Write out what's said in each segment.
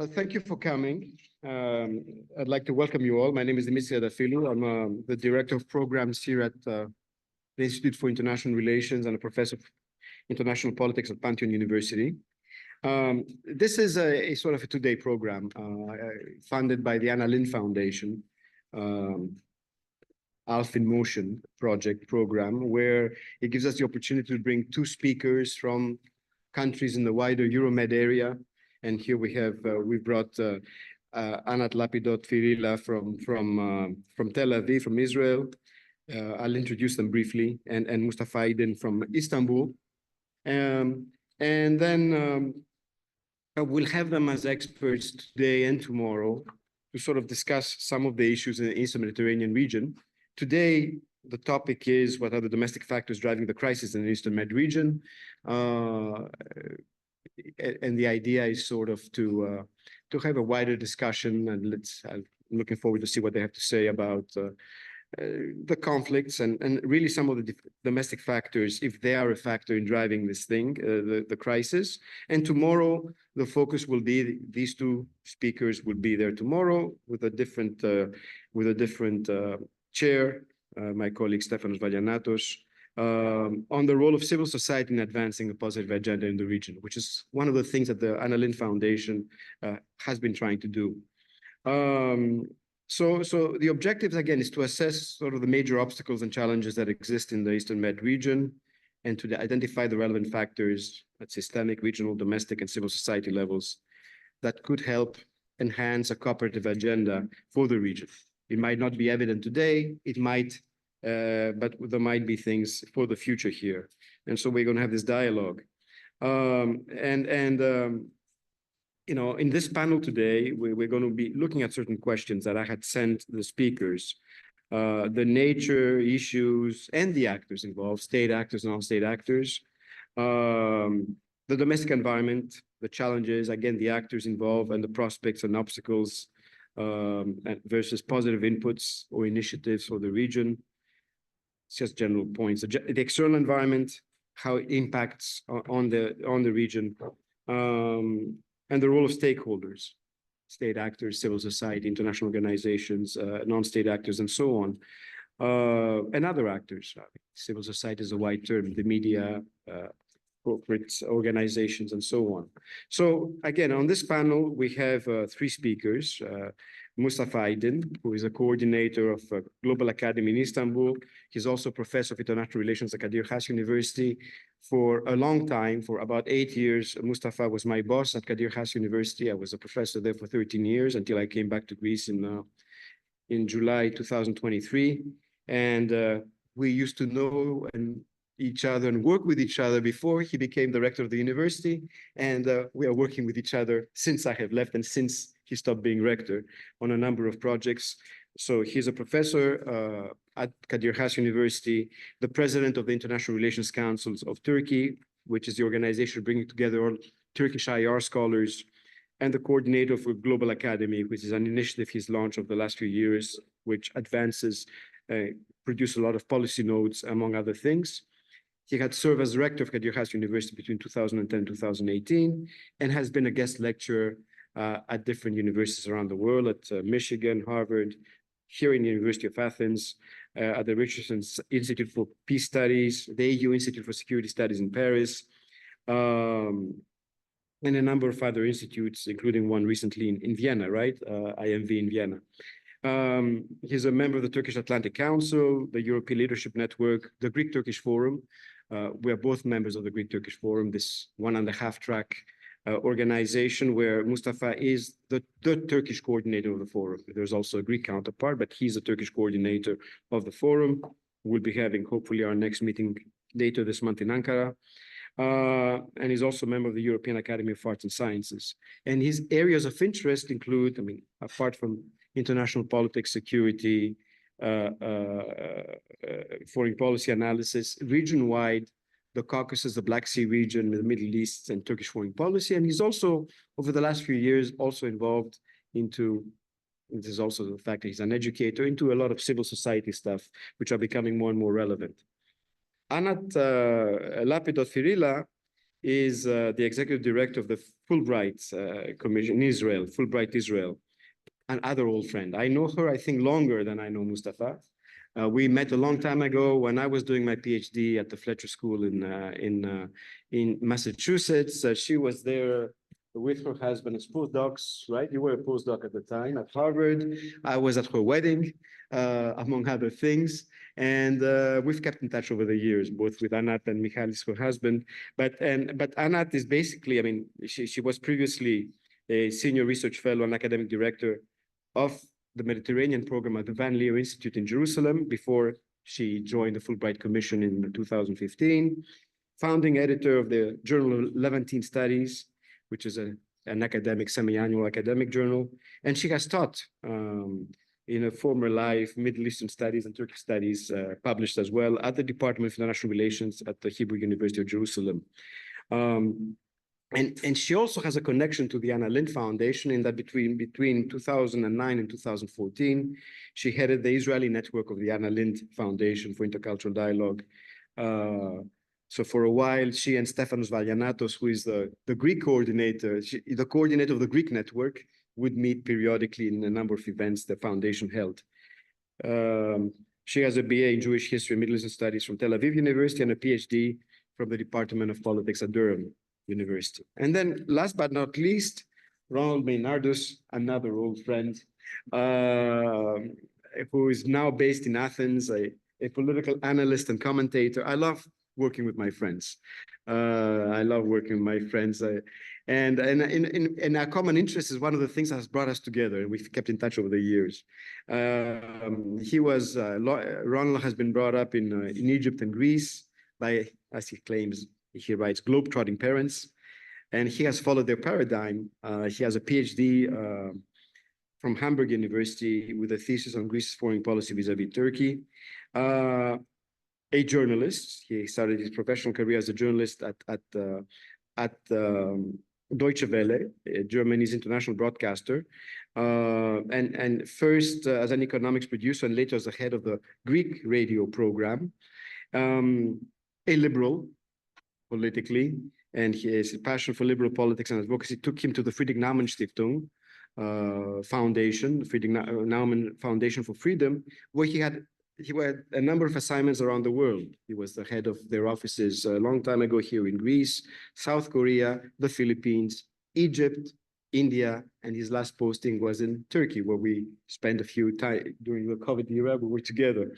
Thank you for coming. I'd like to welcome you all. My name is Dimitri Adafilou. I'm the Director of Programs here at the Institute for International Relations and a Professor of International Politics at Pantheon University. This is a sort of a two-day program funded by the Anna Lindh Foundation, ALF in Motion program, where it gives us the opportunity to bring two speakers from countries in the wider Euromed area. And here we have we brought Anat Lapidot-Firila from Tel Aviv, from Israel. I'll introduce them briefly, and Mustafa Aydin from Istanbul. And then we'll have them as experts today and tomorrow to sort of discuss some of the issues in the Eastern Mediterranean region. Today, the topic is what are the domestic factors driving the crisis in the Eastern Med region. And the idea is sort of to have a wider discussion, and I'm looking forward to see what they have to say about the conflicts and really some of the domestic factors, if they are a factor in driving this thing, the crisis. And tomorrow, the focus will be these two speakers will be there tomorrow with a different chair, my colleague Stefanos Valianatos, on the role of civil society in advancing a positive agenda in the region, which is one of the things that the Anna Lindh Foundation has been trying to do. So the objective, again, is to assess sort of the major obstacles and challenges that exist in the Eastern Med region and to identify the relevant factors at systemic, regional, domestic, and civil society levels that could help enhance a cooperative agenda for the region. It might not be evident today, it might, but there might be things for the future here. And so we're going to have this dialogue. You know, in this panel today, we're going to be looking at certain questions that I had sent the speakers, the nature, issues, and the actors involved, state actors, non-state actors, the domestic environment, the challenges, again, the actors involved, and the prospects and obstacles versus positive inputs or initiatives for the region. It's just general points. The external environment, how it impacts on the region, and the role of stakeholders, state actors, civil society, international organizations, non-state actors, and so on, and other actors. Civil society is a wide term, the media, corporate organizations, and so on. So again, on this panel, we have three speakers. Mustafa Aydin, who is a coordinator of Global Academy in Istanbul. He's also professor of international relations at Kadir Has University. For a long time, for about 8 years, Mustafa was my boss at Kadir Has University. I was a professor there for 13 years until I came back to Greece in July 2023. And we used to know each other and work with each other before he became director of the university. And we are working with each other since I have left and since he stopped being rector on a number of projects. So he's a professor at Kadir Has University, the president of the International Relations Councils of Turkey, which is the organization bringing together all Turkish IR scholars, and the coordinator for Global Academy, which is an initiative he's launched over the last few years, which advances, produce a lot of policy notes, among other things. He had served as rector of Kadir Has University between 2010 and 2018, and has been a guest lecturer at different universities around the world, at Michigan, Harvard, here in the University of Athens, at the Richardson Institute for Peace Studies, the AU Institute for Security Studies in Paris, and a number of other institutes, including one recently in Vienna, right? IMV in Vienna. He's a member of the Turkish Atlantic Council, the European Leadership Network, the Greek-Turkish Forum. We are both members of the Greek-Turkish Forum, this 1.5 track organization where Mustafa is the Turkish coordinator of the forum. There's also a Greek counterpart, but he's the Turkish coordinator of the forum. We'll be having hopefully our next meeting later this month in Ankara. And he's also a member of the European Academy of Arts and Sciences. And his areas of interest include, I mean, apart from international politics, security, foreign policy analysis, region-wide, the Caucasus, the Black Sea region, the Middle East, and Turkish foreign policy. And he's also, over the last few years, also involved into, this is also the fact that he's an educator, into a lot of civil society stuff, which are becoming more and more relevant. Anat Lapidot-Firila is the executive director of the Fulbright Commission in Israel, Fulbright Israel, an other old friend. I know her, I think, longer than I know Mustafa. We met a long time ago when I was doing my PhD at the Fletcher School in Massachusetts. She was there with her husband as postdocs, right? You were a postdoc at the time at Harvard. I was at her wedding, among other things. And we've kept in touch over the years, both with Anat and Michalis, her husband. But Anat is basically, I mean, she was previously a senior research fellow and academic director of the Mediterranean program at the Van Leer Institute in Jerusalem before she joined the Fulbright Commission in 2015, founding editor of the Journal Levantine Studies, which is an academic, semi-annual academic journal. And she has taught in a former life, Middle Eastern Studies and Turkish Studies, published as well at the Department of International Relations at the Hebrew University of Jerusalem. And she also has a connection to the Anna Lindh Foundation in that between 2009 and 2014, she headed the Israeli network of the Anna Lindh Foundation for Intercultural Dialogue. So for a while, she and Stefanos Valianatos, who is the Greek coordinator, the coordinator of the Greek network, would meet periodically in a number of events the foundation held. She has a BA in Jewish History and Middle Eastern Studies from Tel Aviv University and a PhD from the Department of Politics at Durham University. And then last but not least, Ronald Maynardus, another old friend, who is now based in Athens, a political analyst and commentator. I love working with my friends. I love working with my friends. And our common interest is one of the things that has brought us together, and we've kept in touch over the years. Ronald has been brought up in Egypt and Greece by, as he claims, he writes, globe-trotting parents, and he has followed their paradigm. He has a PhD from Hamburg University with a thesis on Greece's foreign policy vis-a-vis Turkey. A journalist, he started his professional career as a journalist at Deutsche Welle, Germany's international broadcaster, and first as an economics producer and later as the head of the Greek radio program. A liberal politically, and his passion for liberal politics and advocacy took him to the Friedrich Naumann Stiftung Foundation, Friedrich Naumann Foundation for Freedom, where he had a number of assignments around the world. He was the head of their offices a long time ago here in Greece, South Korea, the Philippines, Egypt, India, and his last posting was in Turkey, where we spent a few time during the COVID era. We were together.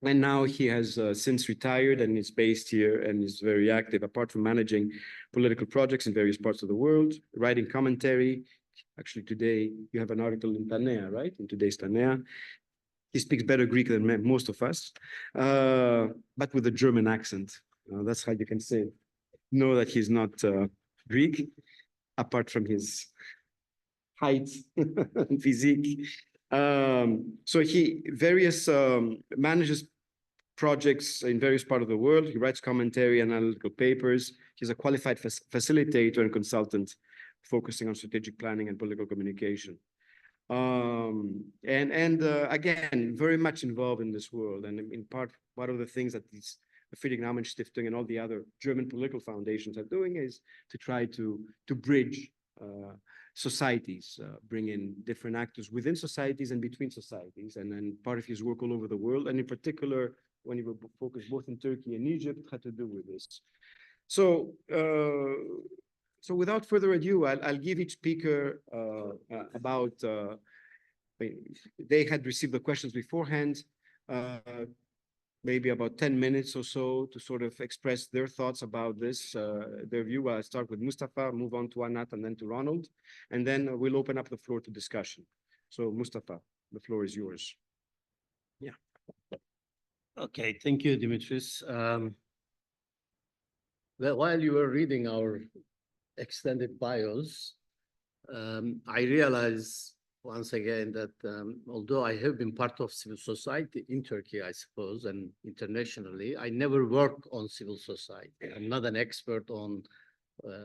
And now he has since retired and is based here and is very active, apart from managing political projects in various parts of the world, writing commentary. Actually, today you have an article in Tanea, right? In today's Tanea. He speaks better Greek than most of us, but with a German accent. That's how you can say, know that he's not Greek, apart from his height and physique. So he manages projects in various parts of the world. He writes commentary, analytical papers. He's a qualified facilitator and consultant focusing on strategic planning and political communication. Again, very much involved in this world. And in part, one of the things that the Friedrich Naumann Stiftung and all the other German political foundations are doing is to try to bridge societies, bring in different actors within societies and between societies. And then part of his work all over the world, and in particular, when he was focused both in Turkey and Egypt, had to do with this. So without further ado, I'll give each speaker about, they had received the questions beforehand, maybe about 10 minutes or so to sort of express their thoughts about this, their view. I'll start with Mustafa, move on to Anat, and then to Ronald, and then we'll open up the floor to discussion. So Mustafa, the floor is yours. Yeah. Okay, thank you, Dimitris. Well, while you were reading our extended bios, I realized once again that although I have been part of civil society in Turkey, I suppose, and internationally, I never worked on civil society. I'm not an expert on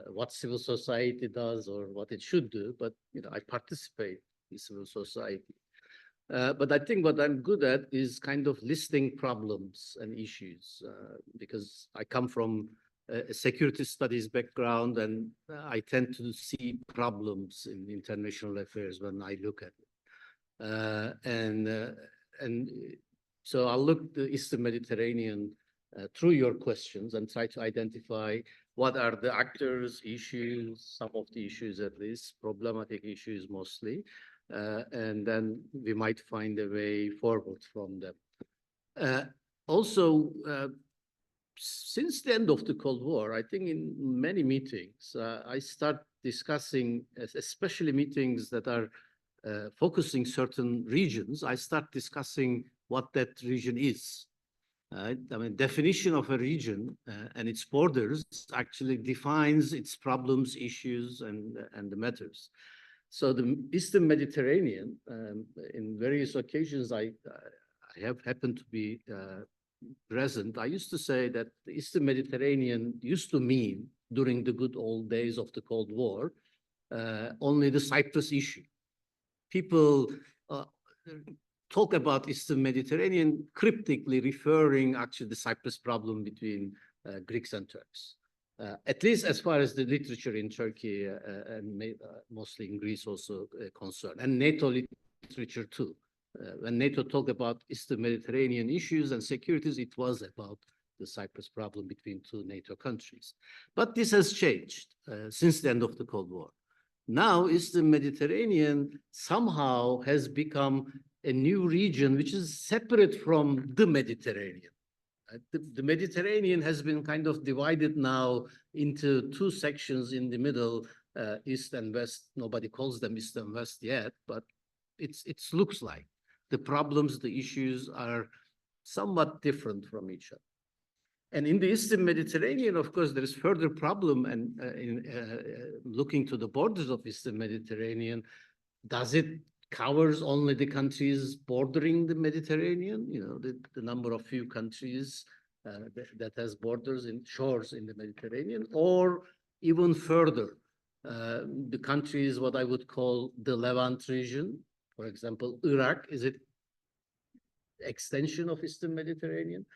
what civil society does or what it should do, but I participate in civil society. But I think what I'm good at is kind of listing problems and issues because I come from a security studies background, and I tend to see problems in international affairs when I look at it. And so I'll look the Eastern Mediterranean through your questions and try to identify what are the actors, issues, some of the issues at least, problematic issues mostly, and then we might find a way forward from them. Also, since the end of the Cold War, I think in many meetings, I start discussing, especially meetings that are focusing certain regions, I start discussing what that region is. I mean, definition of a region and its borders actually defines its problems, issues, and the matters. So the Eastern Mediterranean, in various occasions, I have happened to be present. I used to say that the Eastern Mediterranean used to mean, during the good old days of the Cold War, only the Cyprus issue. People talk about Eastern Mediterranean cryptically referring actually the Cyprus problem between Greeks and Turks, at least as far as the literature in Turkey and mostly in Greece also concerned, and NATO literature too. When NATO talked about Eastern Mediterranean issues and securities, it was about the Cyprus problem between two NATO countries. But this has changed since the end of the Cold War. Now, Eastern Mediterranean somehow has become a new region which is separate from the Mediterranean. The Mediterranean has been kind of divided now into two sections in the middle, East and West. Nobody calls them East and West yet, but it looks like the problems, the issues are somewhat different from each other. And in the Eastern Mediterranean, of course, there is further problem, and in looking to the borders of Eastern Mediterranean, does it covers only the countries bordering the Mediterranean? You know, the number of few countries that has borders and shores in the Mediterranean, or even further, the countries what I would call the Levant region, for example, Iraq, is it extension of Eastern Mediterranean?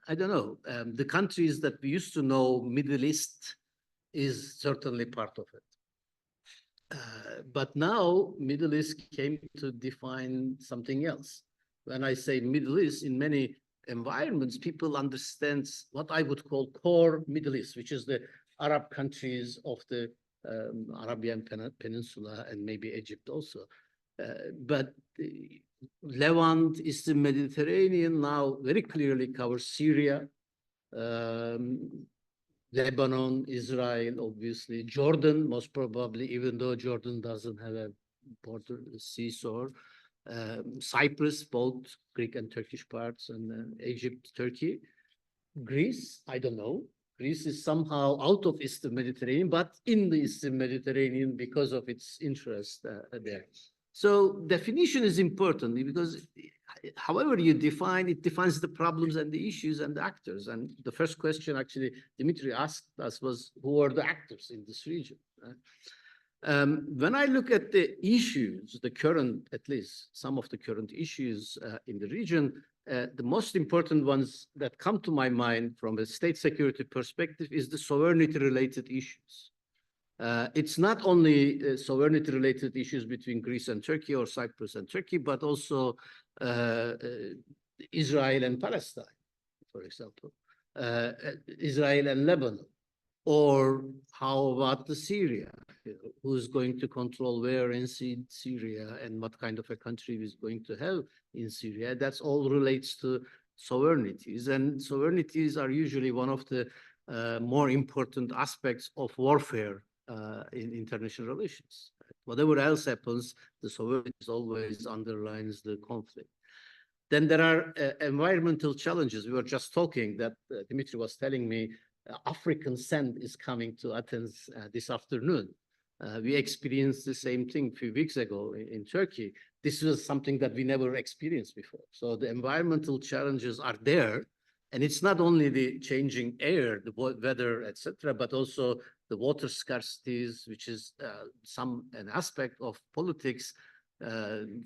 I don't know. The countries that we used to know, Middle East is certainly part of it. But now Middle East came to define something else. When I say Middle East, in many environments, people understand what I would call core Middle East, which is the Arab countries of the Arabian Peninsula and maybe Egypt also. But Levant, Eastern Mediterranean now very clearly covers Syria, Lebanon, Israel, obviously, Jordan, most probably, even though Jordan doesn't have a border seesaw, Cyprus, both Greek and Turkish parts, and Egypt, Turkey. Greece, I don't know. Greece is somehow out of Eastern Mediterranean, but in the Eastern Mediterranean because of its interest there. So definition is important because however you define, it defines the problems and the issues and the actors. And the first question actually Dimitri asked us was, who are the actors in this region? When I look at the issues, the current, at least some of the current issues in the region, the most important ones that come to my mind from a state security perspective is the sovereignty-related issues. It's not only sovereignty-related issues between Greece and Turkey or Cyprus and Turkey, but also Israel and Palestine, for example, Israel and Lebanon, or how about the Syria? You know, who's going to control where in Syria and what kind of a country is going to have in Syria? That's all relates to sovereignties, and sovereignties are usually one of the more important aspects of warfare in international relations. Whatever else happens, the sovereignty always underlines the conflict. Then there are environmental challenges. We were just talking that Dimitri was telling me African sand is coming to Athens this afternoon. We experienced the same thing a few weeks ago in Turkey. This was something that we never experienced before. So the environmental challenges are there. And it's not only the changing air, the weather, etc., but also the water scarcities, which is an aspect of politics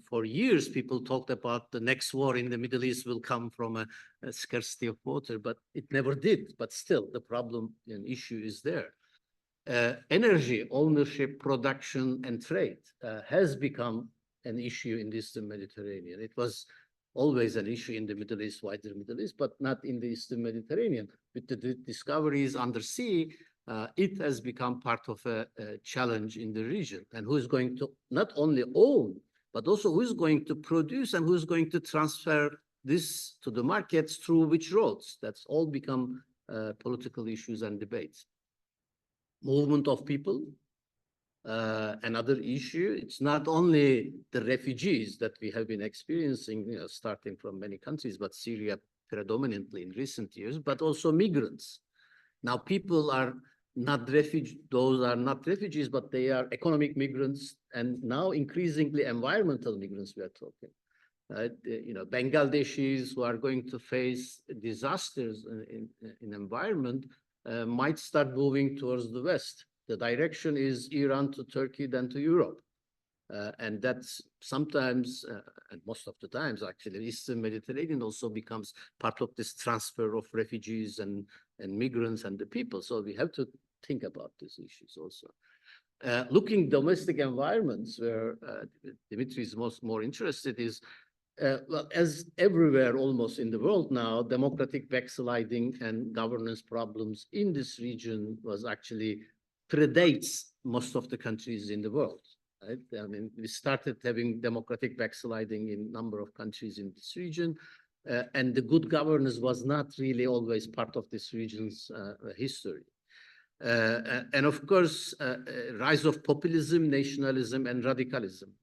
For years, people talked about the next war in the Middle East will come from a scarcity of water, but it never did. But still, the problem and issue is there. Energy ownership, production, and trade has become an issue in the Eastern Mediterranean. It was always an issue in the Middle East, wider Middle East, but not in the Eastern Mediterranean. With the discoveries undersea, it has become part of a challenge in the region. And who is going to not only own, but also who is going to produce and who is going to transfer this to the markets through which roads? That's all become political issues and debates. Movement of people, another issue. It's not only the refugees that we have been experiencing, starting from many countries, but Syria predominantly in recent years, but also migrants. Now, people are not refugees, those are not refugees, but they are economic migrants, and now increasingly environmental migrants we are talking. Bangladeshis who are going to face disasters in environment might start moving towards the West. The direction is Iran to Turkey, then to Europe. And that's sometimes, and most of the times actually, the Eastern Mediterranean also becomes part of this transfer of refugees and migrants and the people. So we have to think about these issues also. Looking domestic environments where Dimitri is more interested is, well, as everywhere almost in the world now, democratic backsliding and governance problems in this region was actually predates most of the countries in the world. Right? I mean, we started having democratic backsliding in a number of countries in this region, and the good governance was not really always part of this region's history. And of course, rise of populism, nationalism, and radicalism.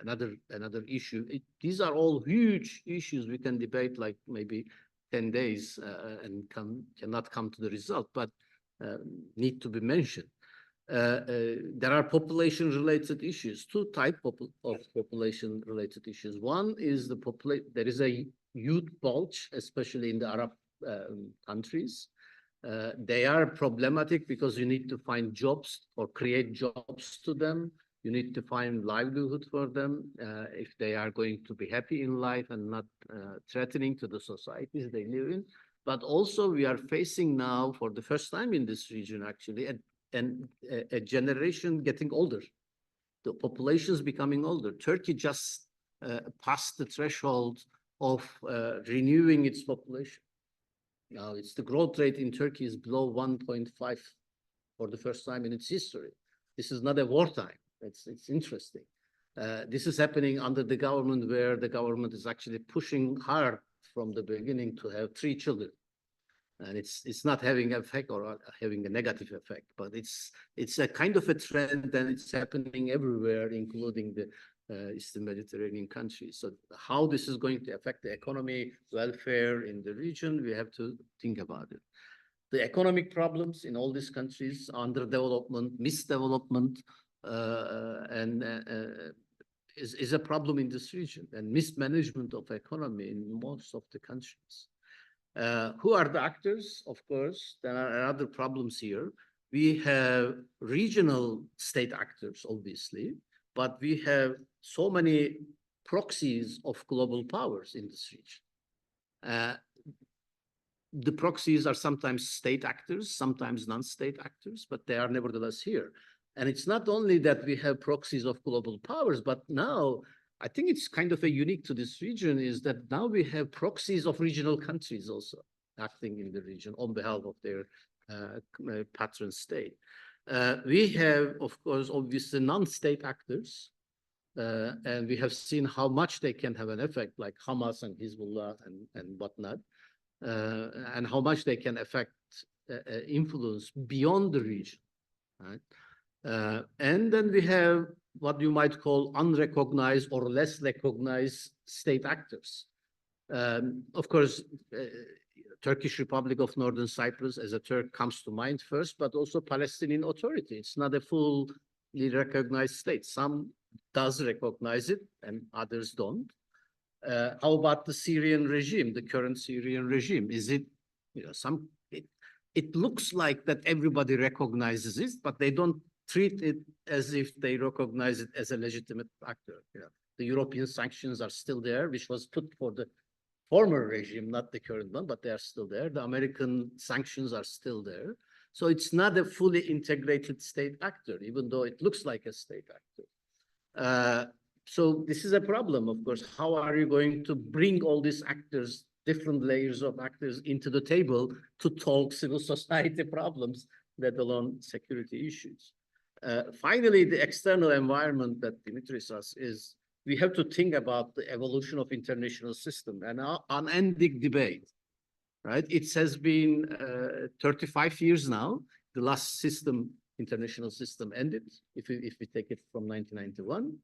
Another issue. These are all huge issues we can debate like maybe 10 days and cannot come to the result, but need to be mentioned. There are population-related issues, two types of population-related issues. One is there is a youth bulge, especially in the Arab countries. They are problematic because you need to find jobs or create jobs to them. You need to find livelihood for them if they are going to be happy in life and not threatening to the societies they live in. But also we are facing now, for the first time in this region actually, a generation getting older. The population is becoming older. Turkey just passed the threshold of renewing its population. Now, it's the growth rate in Turkey is below 1.5 for the first time in its history. This is not a wartime. It's interesting. This is happening under the government where the government is actually pushing hard from the beginning to have 3 children. And it's not having an effect or having a negative effect, but it's a kind of a trend and it's happening everywhere, including the Eastern Mediterranean countries. So how this is going to affect the economy, welfare in the region, we have to think about it. The economic problems in all these countries, underdevelopment, misdevelopment, is a problem in this region, and mismanagement of economy in most of the countries. Who are the actors? Of course, there are other problems here. We have regional state actors, obviously, but we have so many proxies of global powers in this region. The proxies are sometimes state actors, sometimes non-state actors, but they are nevertheless here. And it's not only that we have proxies of global powers, but now I think it's kind of a unique to this region is that now we have proxies of regional countries also acting in the region on behalf of their patron state. We have, of course, obviously non-state actors, and we have seen how much they can have an effect, like Hamas and Hezbollah and whatnot, and how much they can affect influence beyond the region, right? And then we have what you might call unrecognized or less recognized state actors. Of course, Turkish Republic of Northern Cyprus as a Turk comes to mind first, but also Palestinian Authority. It's not a fully recognized state. Some does recognize it and others don't. How about the Syrian regime, the current Syrian regime? Is it, it looks like that everybody recognizes it, but they don't treat it as if they recognize it as a legitimate actor. You know, the European sanctions are still there, which was put for the former regime, not the current one, but they are still there. The American sanctions are still there. So it's not a fully integrated state actor, even though it looks like a state actor. So this is a problem, of course. How are you going to bring all these actors, different layers of actors into the table to talk civil society problems, let alone security issues? Finally, the external environment that Dimitris asked is we have to think about the evolution of international system and our unending debate, right? It has been 35 years now. The last system, international system ended, if we take it from 1991.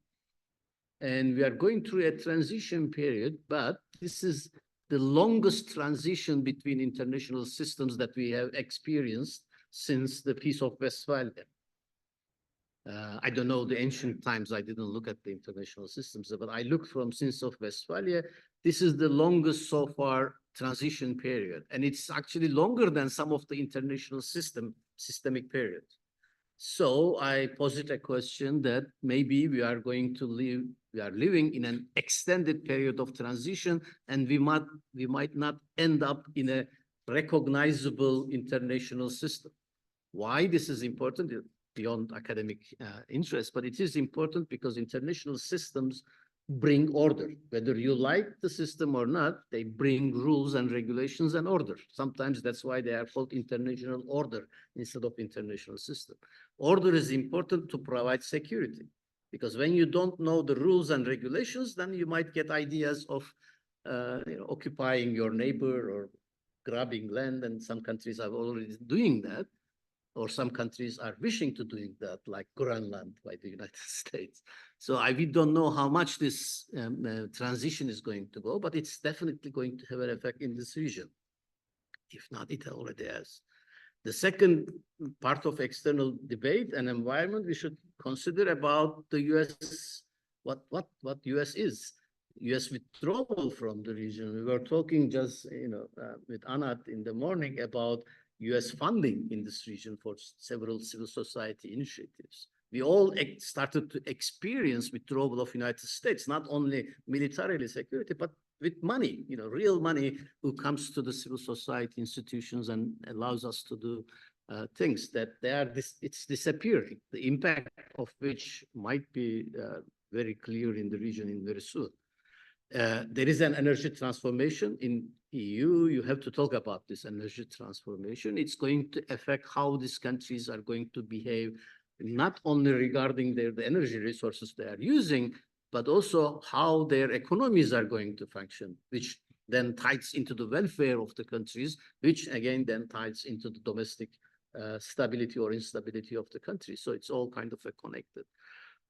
And we are going through a transition period, but this is the longest transition between international systems that we have experienced since the Peace of Westphalia. I don't know the ancient times. I didn't look at the international systems, but I looked from since of Westphalia. This is the longest so far transition period, and it's actually longer than some of the international systemic periods. So I posit a question that maybe we are living in an extended period of transition, and we might not end up in a recognizable international system. Why this is important beyond academic interest, but it is important because international systems bring order. Whether you like the system or not, they bring rules and regulations and order. Sometimes that's why they are called international order instead of international system. Order is important to provide security, because when you don't know the rules and regulations, then you might get ideas of occupying your neighbor or grabbing land, and some countries are already doing that, or some countries are wishing to doing that, like Greenland by the United States. So we don't know how much this transition is going to go, but it's definitely going to have an effect in this region. If not, it already has. The second part of external debate and environment, we should consider about the U.S., what U.S. is. U.S. withdrawal from the region. We were talking just, with Anat in the morning about U.S. funding in this region for several civil society initiatives. We all started to experience withdrawal of United States, not only militarily security, but with money, real money who comes to the civil society institutions and allows us to do things that it's disappearing, the impact of which might be very clear in the region very soon. There is an energy transformation in EU. You have to talk about this energy transformation. It's going to affect how these countries are going to behave, not only regarding the energy resources they are using, but also how their economies are going to function, which then ties into the welfare of the countries, which again then ties into the domestic stability or instability of the country. So it's all kind of connected.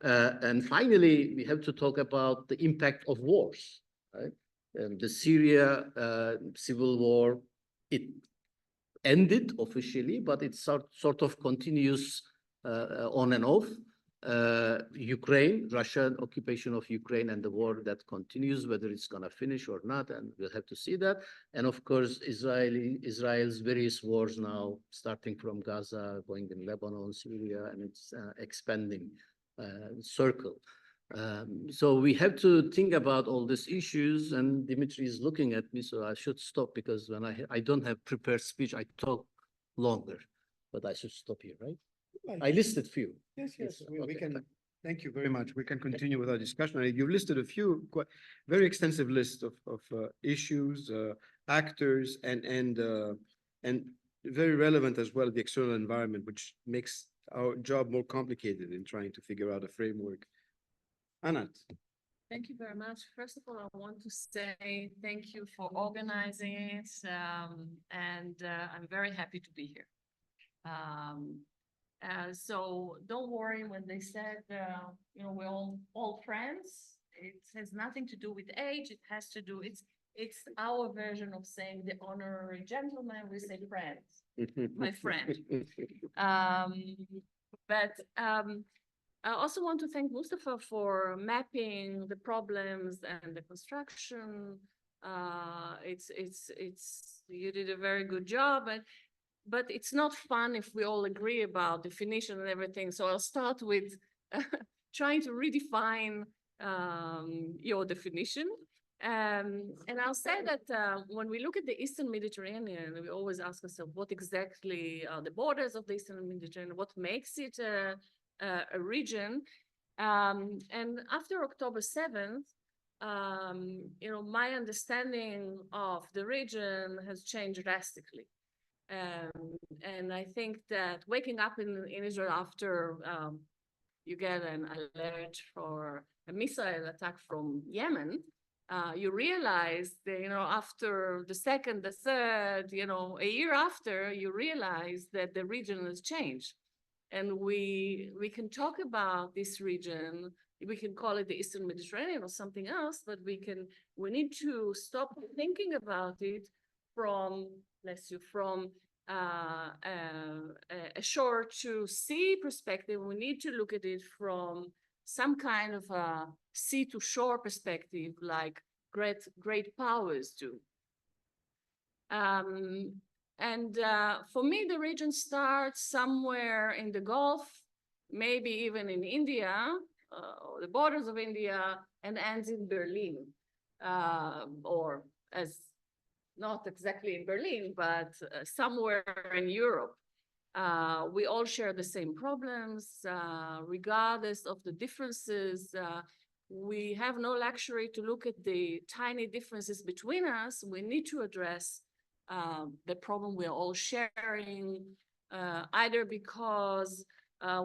And finally, we have to talk about the impact of wars, right? The Syria civil war, it ended officially, but it sort of continues on and off. Ukraine, Russian occupation of Ukraine and the war that continues, whether it's going to finish or not, and we'll have to see that. And of course, Israel's various wars now, starting from Gaza, going in Lebanon, Syria, and it's expanding circle. So we have to think about all these issues, and Dimitri is looking at me, so I should stop, because when I don't have prepared speech, I talk longer, but I should stop here, right? I listed few. Yes. We can. Thank you very much. We can continue with our discussion. You've listed a few very extensive list of issues, actors, and very relevant as well, the external environment, which makes our job more complicated in trying to figure out a framework. Anat. Thank you very much. First of all, I want to say thank you for organizing it, and I'm very happy to be here. So don't worry when they said, we're all friends. It has nothing to do with age. It has to do, it's our version of saying the honorary gentleman. We say friends, my friend. But I also want to thank Mustafa for mapping the problems and the construction. You did a very good job. And but it's not fun if we all agree about definition and everything. So I'll start with trying to redefine your definition. And I'll say that when we look at the Eastern Mediterranean, we always ask ourselves what exactly are the borders of the Eastern Mediterranean, what makes it a region. And after October 7th, my understanding of the region has changed drastically. And I think that waking up in Israel after you get an alert for a missile attack from Yemen, you realize that, after the second, the third, a year after, you realize that the region has changed. And we can talk about this region, we can call it the Eastern Mediterranean or something else, but we need to stop thinking about it from a shore to sea perspective. We need to look at it from some kind of a sea to shore perspective, like great powers do. And for me, the region starts somewhere in the Gulf, maybe even in India, or the borders of India, and ends in Berlin, or as not exactly in Berlin, but somewhere in Europe. We all share the same problems, regardless of the differences. We have no luxury to look at the tiny differences between us. We need to address the problem we're all sharing, either because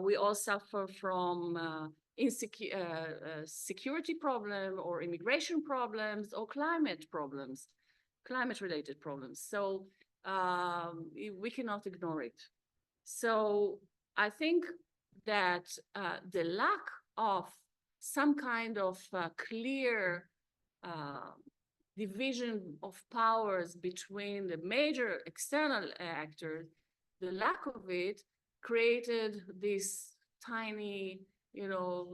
we all suffer from security problem or immigration problems or climate-related problems. So we cannot ignore it. So I think that the lack of some kind of clear division of powers between the major external actors, the lack of it created this tiny,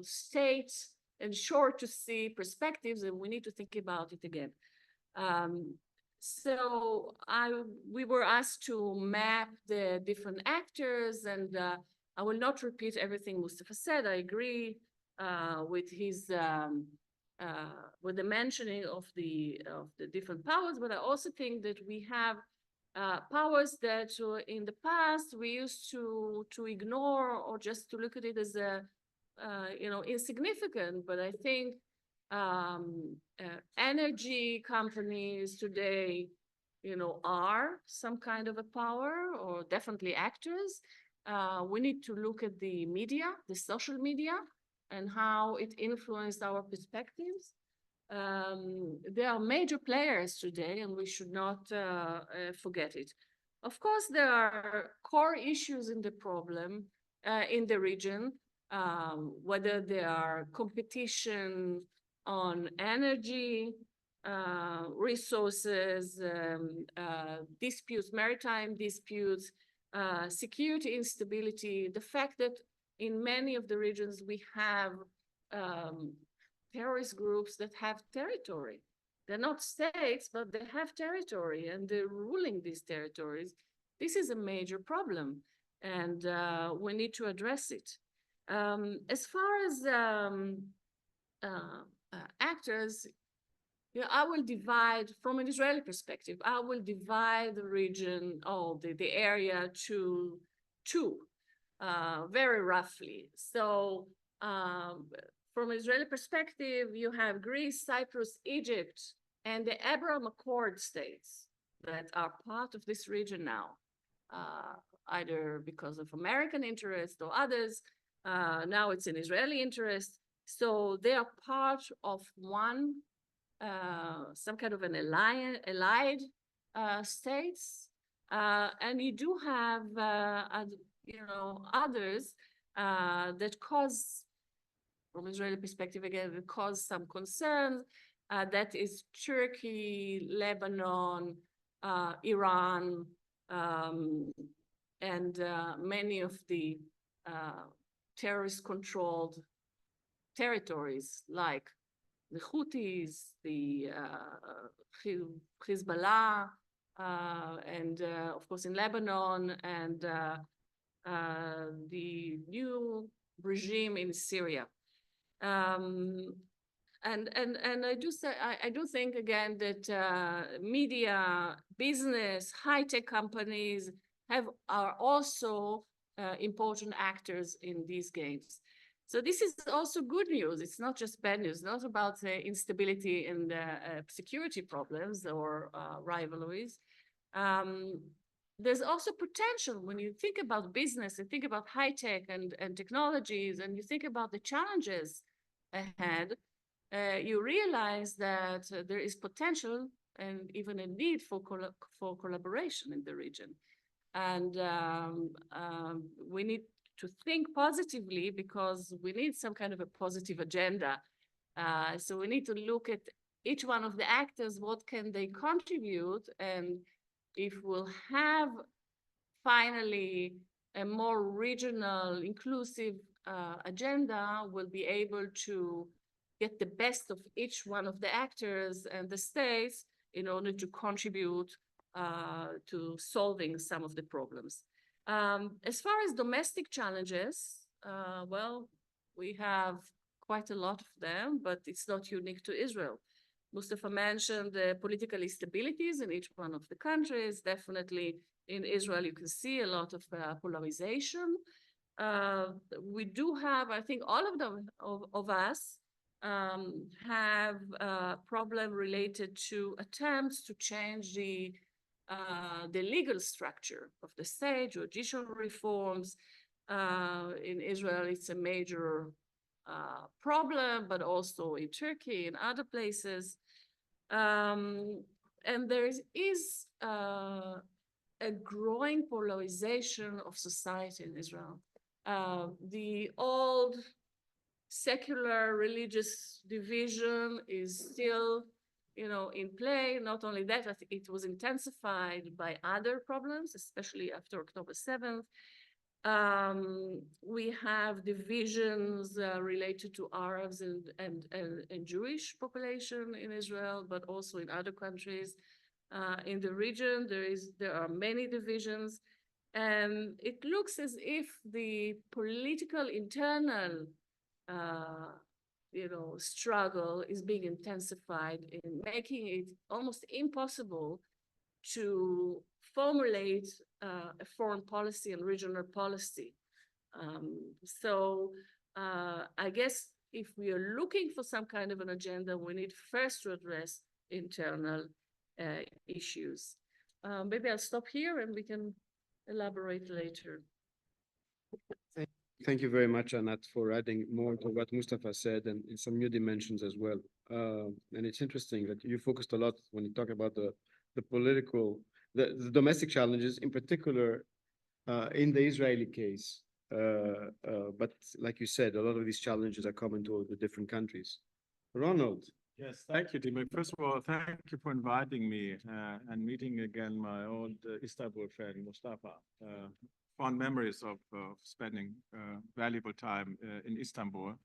state and short to see perspectives, and we need to think about it again. So we were asked to map the different actors, and I will not repeat everything Mustafa said. I agree with his with the mentioning of the different powers, but I also think that we have powers that in the past we used to ignore or just to look at it as insignificant. But I think energy companies today, are some kind of a power or definitely actors. We need to look at the media, the social media, and how it influenced our perspectives. There are major players today, and we should not forget it. Of course, there are core issues in the problem, in the region, whether there are competition on energy, resources, disputes, maritime disputes, security instability, the fact that in many of the regions we have terrorist groups that have territory. They're not states, but they have territory and they're ruling these territories. This is a major problem, and we need to address it. As far as actors, I will divide, from an Israeli perspective, I will divide the region, the area to two, very roughly. So from an Israeli perspective, you have Greece, Cyprus, Egypt, and the Abraham Accord states that are part of this region now, either because of American interest or others. Now it's an Israeli interest. So they are part of one, some kind of an allied states. And you do have, others that cause, from Israeli perspective again, that cause some concerns. That is Turkey, Lebanon, Iran, and many of the terrorist-controlled territories like the Houthis, the Hezbollah, and of course in Lebanon, and the new regime in Syria. And I do think again that media, business, high-tech companies are also important actors in these games. So this is also good news. It's not just bad news, not about instability and security problems or rivalries. There's also potential when you think about business and think about high tech and technologies, and you think about the challenges ahead, you realize that there is potential and even a need for collaboration in the region. And we need to think positively because we need some kind of a positive agenda. So we need to look at each one of the actors, what can they contribute, and if we'll have finally a more regional, inclusive agenda, we'll be able to get the best of each one of the actors and the states in order to contribute to solving some of the problems. As far as domestic challenges, well, we have quite a lot of them, but it's not unique to Israel. Mustafa mentioned the political instabilities in each one of the countries. Definitely in Israel, you can see a lot of polarization. We do have, I think all of them, of us, have a problem related to attempts to change the legal structure of the state, judicial reforms. In Israel, it's a major problem, but also in Turkey and other places. And there is a growing polarization of society in Israel. The old secular religious division is still, in play. Not only that, I think it was intensified by other problems, especially after October 7th. We have divisions related to Arabs and Jewish population in Israel, but also in other countries. In the region, there are many divisions, and it looks as if the political internal struggle is being intensified in making it almost impossible to formulate a foreign policy and regional policy. So I guess if we are looking for some kind of an agenda, we need first to address internal issues. Maybe I'll stop here and we can elaborate later. Thank you very much, Anat, for adding more to what Mustafa said and in some new dimensions as well. And it's interesting that you focused a lot when you talk about the political, the domestic challenges, in particular in the Israeli case. But like you said, a lot of these challenges are common to all the different countries. Ronald. Yes, thank you, Dima. First of all, thank you for inviting me and meeting again my old Istanbul friend, Mustafa. Fond memories of spending valuable time in Istanbul.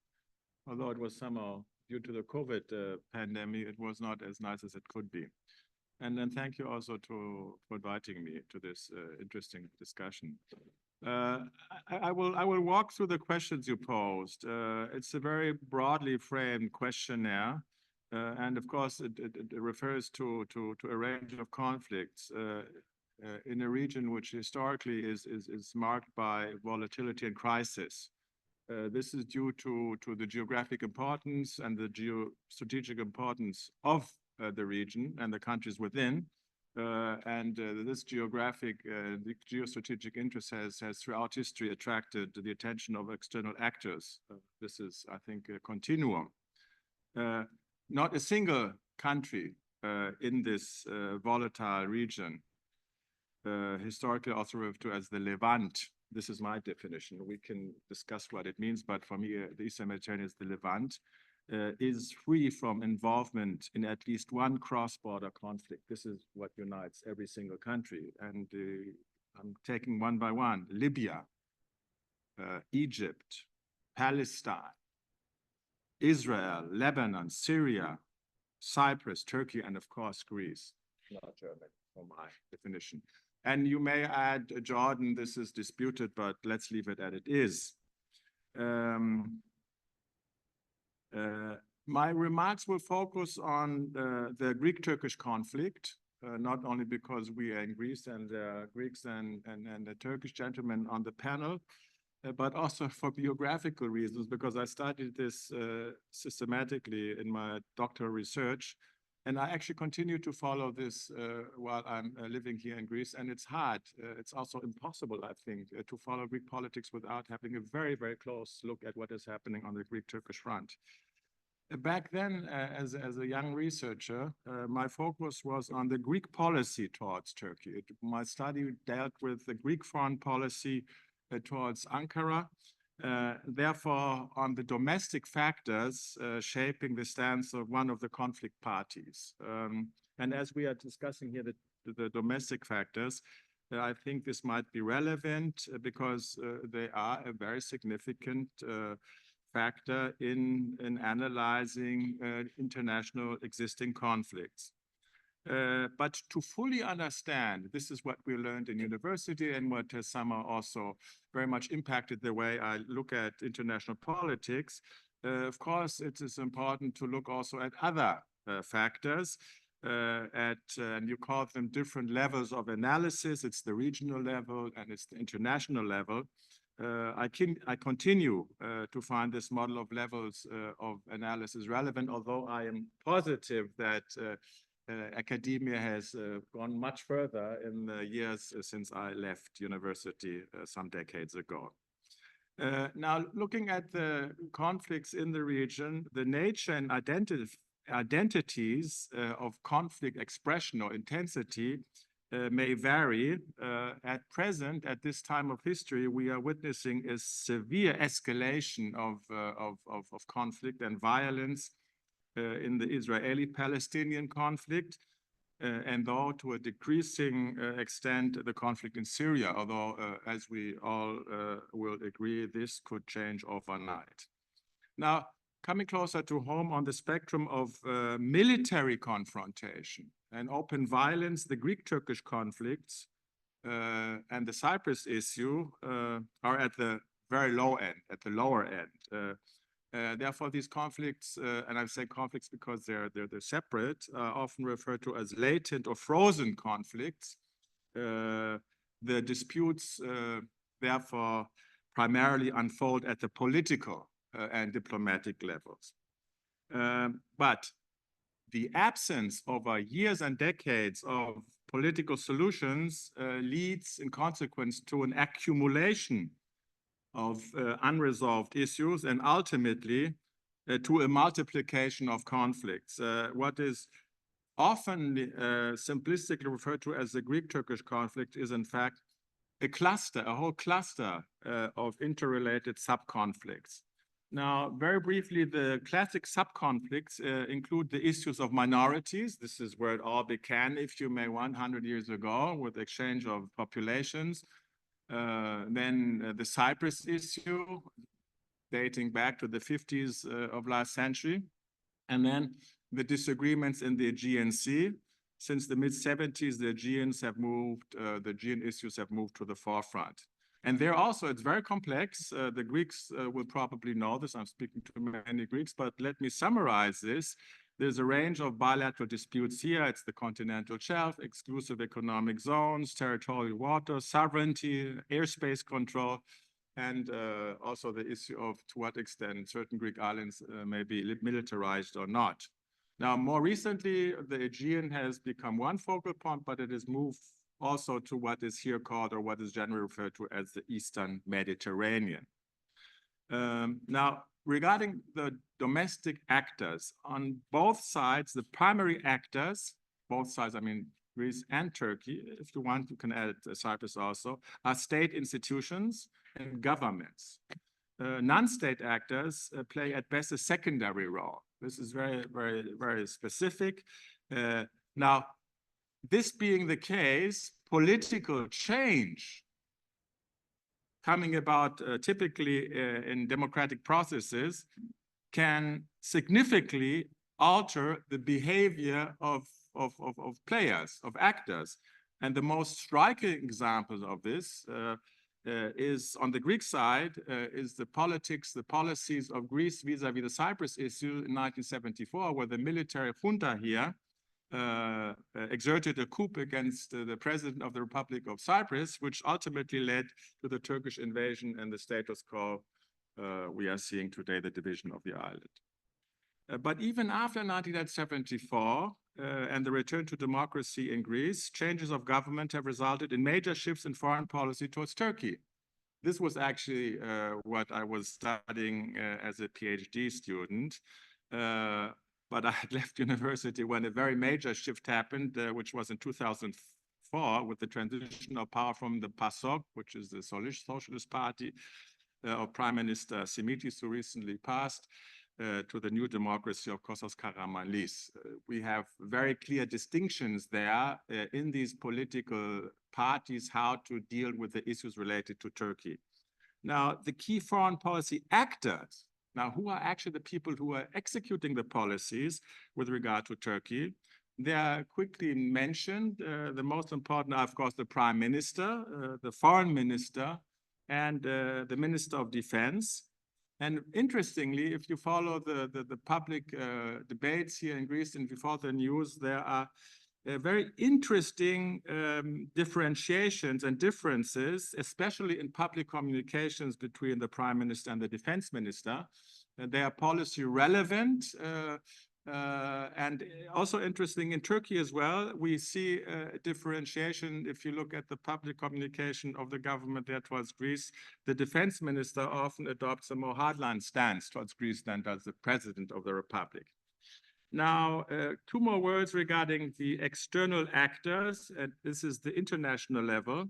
Although it was somehow, due to the COVID pandemic, it was not as nice as it could be. And then thank you also for inviting me to this interesting discussion. I will walk through the questions you posed. It's a very broadly framed questionnaire. And of course, it refers to a range of conflicts in a region which historically is marked by volatility and crisis. This is due to the geographic importance and the geostrategic importance of the region and the countries within. This geostrategic interest has throughout history attracted the attention of external actors. This is, I think, a continuum. Not a single country in this volatile region, historically also referred to as the Levant. This is my definition. We can discuss what it means, but for me, the Eastern Mediterranean is the Levant, is free from involvement in at least one cross-border conflict. This is what unites every single country. And I'm taking one by one. Libya, Egypt, Palestine, Israel, Lebanon, Syria, Cyprus, Turkey, and of course, Greece. not German, for my definition. And you may add, Jordan, this is disputed, but let's leave it as it is. My remarks will focus on the Greek-Turkish conflict, not only because we are in Greece and Greeks and the Turkish gentlemen on the panel, but also for biographical reasons, because I studied this systematically in my doctoral research. And I actually continue to follow this while I'm living here in Greece. And it's hard. It's also impossible, I think, to follow Greek politics without having a very, very close look at what is happening on the Greek-Turkish front. Back then, as a young researcher, my focus was on the Greek policy towards Turkey. My study dealt with the Greek foreign policy towards Ankara, therefore on the domestic factors shaping the stance of one of the conflict parties. And as we are discussing here the domestic factors, I think this might be relevant because they are a very significant factor in analyzing international existing conflicts. But to fully understand, this is what we learned in university and what has somehow also very much impacted the way I look at international politics. Of course, it is important to look also at other factors, and you call them different levels of analysis. It's the regional level and it's the international level. I continue to find this model of levels of analysis relevant, although I am positive that academia has gone much further in the years since I left university some decades ago. Now, looking at the conflicts in the region, the nature and identities of conflict expression or intensity may vary. At present, at this time of history, we are witnessing a severe escalation of conflict and violence in the Israeli-Palestinian conflict, and though to a decreasing extent, the conflict in Syria, although as we all will agree, this could change overnight. Now, coming closer to home on the spectrum of military confrontation and open violence, the Greek-Turkish conflicts and the Cyprus issue are at the very low end, at the lower end. Therefore, these conflicts, and I say conflicts because they're separate, are often referred to as latent or frozen conflicts. The disputes, therefore, primarily unfold at the political and diplomatic levels. But the absence over years and decades of political solutions leads, in consequence, to an accumulation of unresolved issues and ultimately to a multiplication of conflicts. What is often simplistically referred to as the Greek-Turkish conflict is in fact a whole cluster of interrelated sub-conflicts. Now, very briefly, the classic sub-conflicts include the issues of minorities. This is where it all began, if you may, 100 years ago with the exchange of populations. Then the Cyprus issue, dating back to the 50s of last century. And then the disagreements in the Aegean Sea. Since the mid-70s, the Aegean issues have moved to the forefront. And there also, it's very complex. The Greeks will probably know this. I'm speaking to many Greeks, but let me summarize this. There's a range of bilateral disputes here. It's the continental shelf, exclusive economic zones, territorial waters, sovereignty, airspace control, and also the issue of to what extent certain Greek islands may be militarized or not. Now, more recently, the Aegean has become one focal point, but it has moved also to what is here called, or what is generally referred to as, the Eastern Mediterranean. Now, regarding the domestic actors, on both sides, the primary actors, both sides, I mean, Greece and Turkey, if you want, you can add Cyprus also, are state institutions and governments. Non-state actors play at best a secondary role. This is very, very, very specific. Now, this being the case, political change coming about typically in democratic processes can significantly alter the behavior of players, of actors. And the most striking example of this is on the Greek side, is the policies of Greece vis-à-vis the Cyprus issue in 1974, where the military junta here exerted a coup against the president of the Republic of Cyprus, which ultimately led to the Turkish invasion and the status quo we are seeing today, the division of the island. But even after 1974 and the return to democracy in Greece, changes of government have resulted in major shifts in foreign policy towards Turkey. This was actually what I was studying as a PhD student. But I had left university when a very major shift happened, which was in 2004 with the transition of power from the PASOK, which is the Socialist Party of Prime Minister Simitis, who recently passed, to the new democracy of Kostas Karamanlis. We have very clear distinctions there in these political parties, how to deal with the issues related to Turkey. Now, the key foreign policy actors, now who are actually the people who are executing the policies with regard to Turkey, they are quickly mentioned. The most important are, of course, the Prime Minister, the Foreign Minister, and the Minister of Defense. And interestingly, if you follow the public debates here in Greece and if you follow the news, there are very interesting differentiations and differences, especially in public communications between the Prime Minister and the Defense Minister. They are policy relevant and also interesting in Turkey as well. We see a differentiation. If you look at the public communication of the government there towards Greece, the defense minister often adopts a more hardline stance towards Greece than does the president of the republic. Now, two more words regarding the external actors. This is the international level,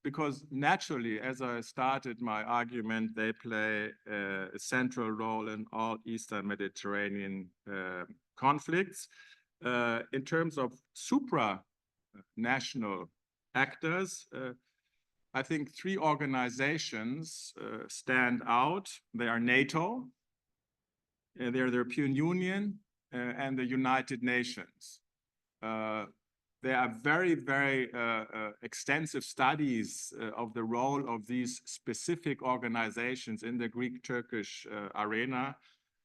because naturally, as I started my argument, they play a central role in all Eastern Mediterranean conflicts. In terms of supranational actors, I think three organizations stand out. They are NATO, they are the European Union, and the United Nations. There are very, very extensive studies of the role of these specific organizations in the Greek-Turkish arena.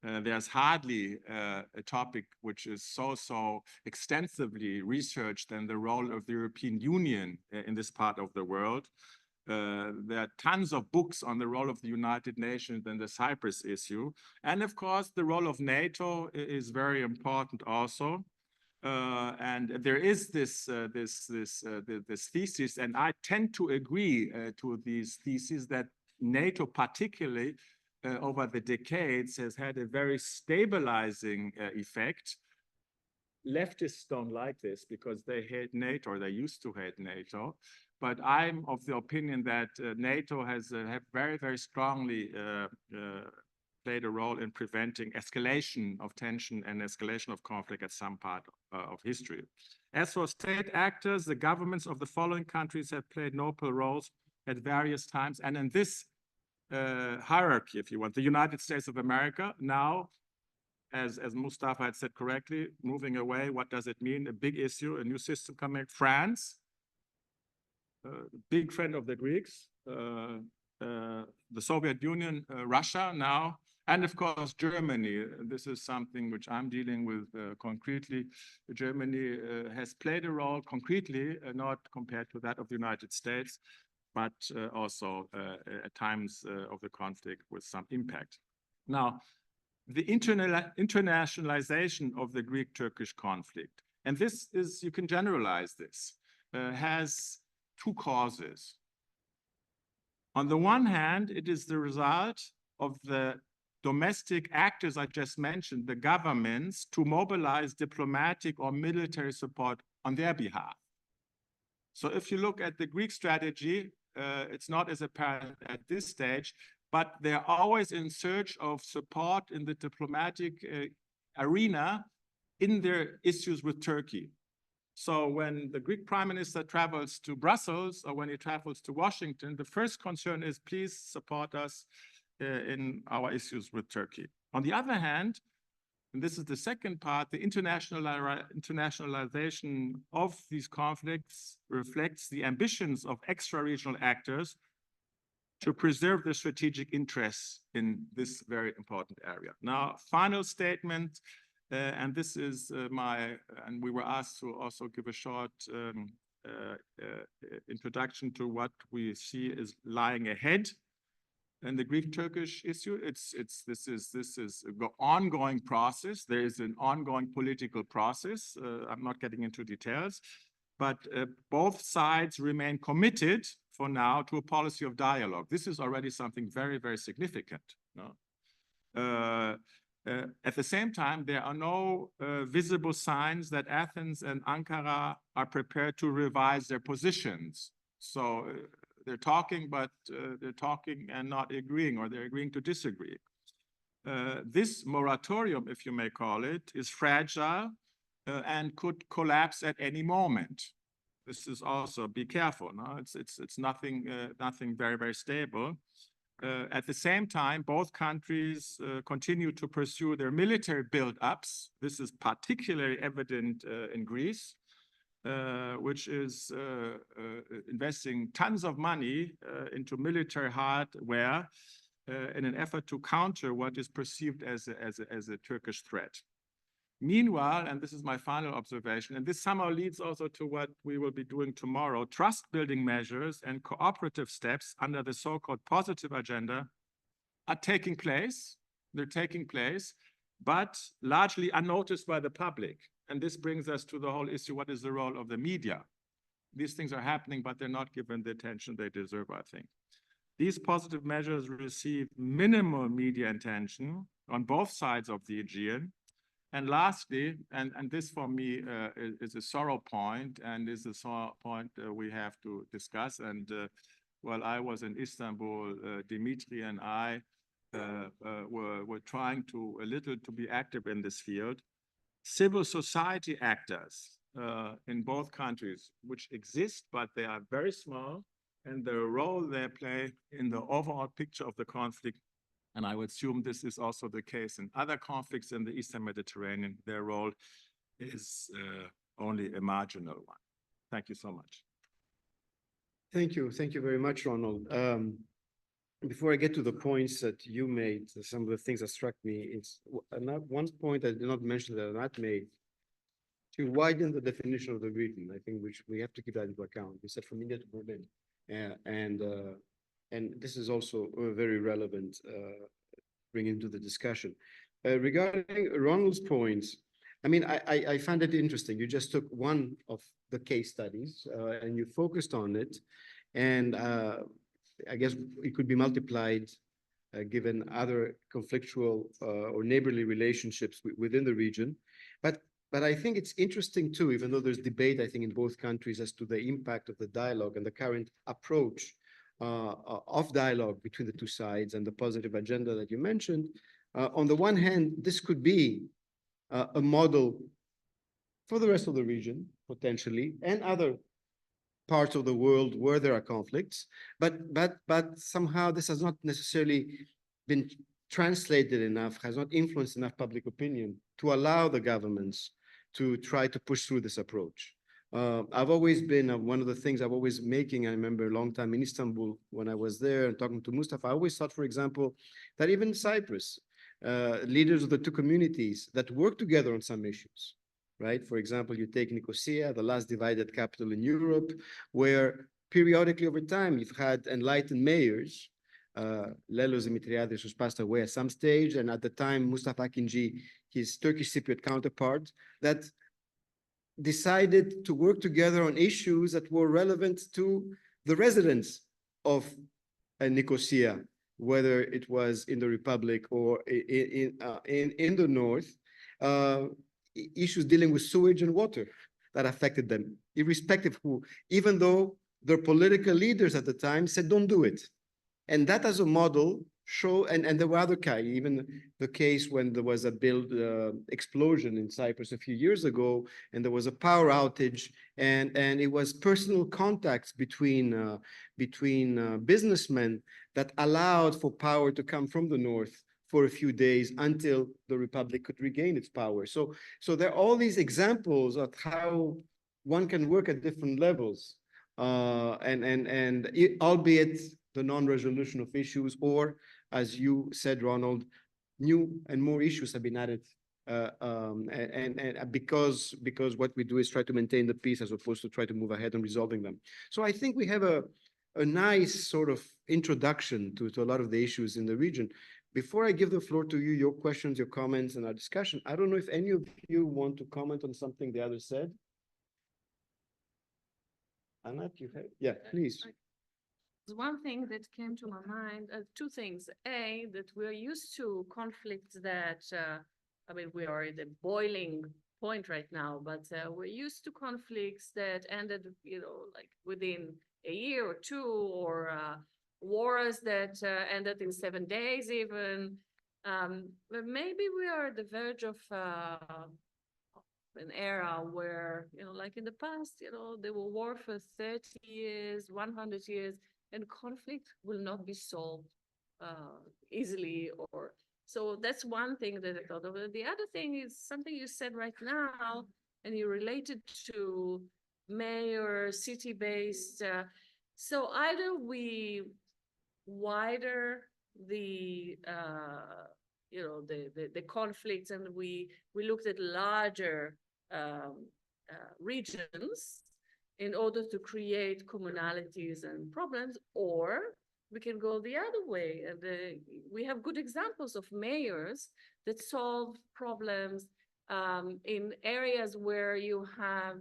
There's hardly a topic which is so extensively researched than the role of the European Union in this part of the world. There are tons of books on the role of the United Nations and the Cyprus issue. And of course, the role of NATO is very important also. And there is this thesis, and I tend to agree to these theses, that NATO particularly over the decades has had a very stabilizing effect. Leftists don't like this because they hate NATO, or they used to hate NATO. But I'm of the opinion that NATO has very, very strongly played a role in preventing escalation of tension and escalation of conflict at some part of history. As for state actors, the governments of the following countries have played notable roles at various times. And in this hierarchy, if you want, the United States of America now, as Mustafa had said correctly, moving away, what does it mean? A big issue, a new system coming. France, big friend of the Greeks, the Soviet Union, Russia now, and of course, Germany. This is something which I'm dealing with concretely. Germany has played a role concretely, not compared to that of the United States, but also at times of the conflict with some impact. Now, the internationalization of the Greek-Turkish conflict, and this is, you can generalize this, has two causes. On the one hand, it is the result of the domestic actors I just mentioned, the governments, to mobilize diplomatic or military support on their behalf. So if you look at the Greek strategy, it's not as apparent at this stage, but they're always in search of support in the diplomatic arena in their issues with Turkey. So when the Greek Prime Minister travels to Brussels, or when he travels to Washington, the first concern is, please support us in our issues with Turkey. On the other hand, and this is the second part, the internationalization of these conflicts reflects the ambitions of extra-regional actors to preserve the strategic interests in this very important area. Now, final statement, and this is and we were asked to also give a short introduction to what we see is lying ahead. And the Greek-Turkish issue, this is an ongoing process. There is an ongoing political process. I'm not getting into details, but both sides remain committed for now to a policy of dialogue. This is already something very, very significant. No? At the same time, there are no visible signs that Athens and Ankara are prepared to revise their positions. So they're talking, but they're talking and not agreeing, or they're agreeing to disagree. This moratorium, if you may call it, is fragile and could collapse at any moment. This is also, be careful, no? It's nothing very, very stable. At the same time, both countries continue to pursue their military build-ups. This is particularly evident in Greece, which is investing tons of money into military hardware in an effort to counter what is perceived as a Turkish threat. Meanwhile, and this is my final observation, and this somehow leads also to what we will be doing tomorrow, trust-building measures and cooperative steps under the so-called positive agenda are taking place. They're taking place, but largely unnoticed by the public. And this brings us to the whole issue, what is the role of the media? These things are happening, but they're not given the attention they deserve, I think. These positive measures receive minimal media attention on both sides of the Aegean. And lastly, and this for me is a sorrow point, and is a sorrow point we have to discuss. And while I was in Istanbul, Dimitri and I were trying to be active in this field. Civil society actors in both countries, which exist, but they are very small, and the role they play in the overall picture of the conflict, and I would assume this is also the case in other conflicts in the Eastern Mediterranean, their role is only a marginal one. Thank you so much. Thank you. Thank you very much, Ronald. Before I get to the points that you made, some of the things that struck me, it's one point I did not mention that I not made, to widen the definition of the region. I think we have to keep that into account. We said from India to Berlin. And this is also very relevant, bring into the discussion. Regarding Ronald's points, I mean, I find it interesting. You just took one of the case studies and you focused on it. And I guess it could be multiplied given other conflictual or neighborly relationships within the region. But I think it's interesting too, even though there's debate, I think, in both countries as to the impact of the dialogue and the current approach of dialogue between the two sides and the positive agenda that you mentioned. On the one hand, this could be a model for the rest of the region, potentially, and other parts of the world where there are conflicts, but somehow this has not necessarily been translated enough, has not influenced enough public opinion to allow the governments to try to push through this approach. I've always been, one of the things I've always making, I remember a long time in Istanbul when I was there and talking to Mustafa, I always thought, for example, that even Cyprus, leaders of the two communities that work together on some issues, right? For example, you take Nicosia, the last divided capital in Europe, where periodically over time, you've had enlightened mayors, Lelos Dimitriadis, who's passed away at some stage, and at the time, Mustafa Akinci, his Turkish Cypriot counterpart, that decided to work together on issues that were relevant to the residents of Nicosia, whether it was in the Republic or in the north, issues dealing with sewage and water that affected them, irrespective of who, even though their political leaders at the time said, don't do it. And that as a model show, and there were other cases, even the case when there was a explosion in Cyprus a few years ago, and there was a power outage, and it was personal contacts between businessmen that allowed for power to come from the north for a few days until the republic could regain its power. So there are all these examples of how one can work at different levels, albeit the non-resolution of issues, or as you said, Ronald, new and more issues have been added. Because what we do is try to maintain the peace as opposed to try to move ahead and resolving them. So I think we have a nice sort of introduction to a lot of the issues in the region. Before I give the floor to you, your questions, your comments, and our discussion, I don't know if any of you want to comment on something the other said. Anat, you have, yeah, please. One thing that came to my mind, two things. A, that we're used to conflicts that, I mean, we are at the boiling point right now, but we're used to conflicts that ended, like within a year or two, or wars that ended in 7 days even. But maybe we are at the verge of an era where, like in the past, they will war for 30 years, 100 years, and conflict will not be solved easily. Or so that's one thing that I thought of. The other thing is something you said right now, and you related to mayor, city-based. So either we wider the the conflicts, and we looked at larger regions in order to create commonalities and problems, or we can go the other way. And we have good examples of mayors that solve problems in areas where you have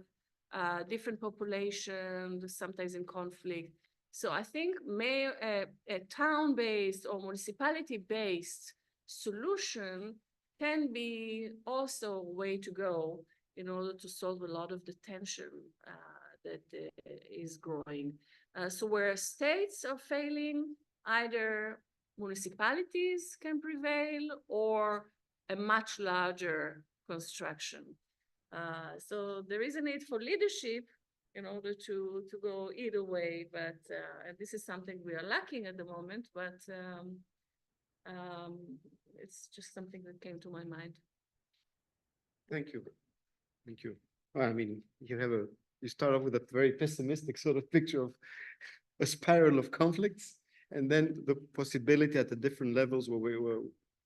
different populations, sometimes in conflict. So I think a town-based or municipality-based solution can be also a way to go in order to solve a lot of the tension that is growing. So where states are failing, either municipalities can prevail or a much larger construction. So there is a need for leadership in order to go either way, but and this is something we are lacking at the moment, but it's just something that came to my mind. Thank you. Thank you. Well, I mean, you start off with a very pessimistic sort of picture of a spiral of conflicts, and then the possibility at the different levels where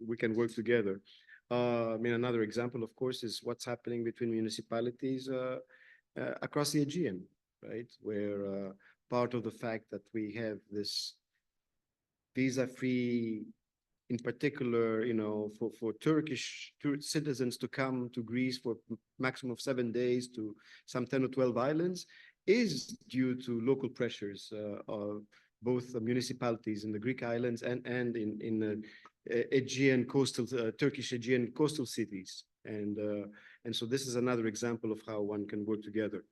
we can work together. I mean, another example, of course, is what's happening between municipalities across the Aegean, right? Where part of the fact that we have this visa-free, in particular, for Turkish citizens to come to Greece for maximum of 7 days to some 10 or 12 islands, is due to local pressures of both the municipalities in the Greek islands and in the Aegean coastal, Turkish Aegean coastal cities. And so this is another example of how one can work together.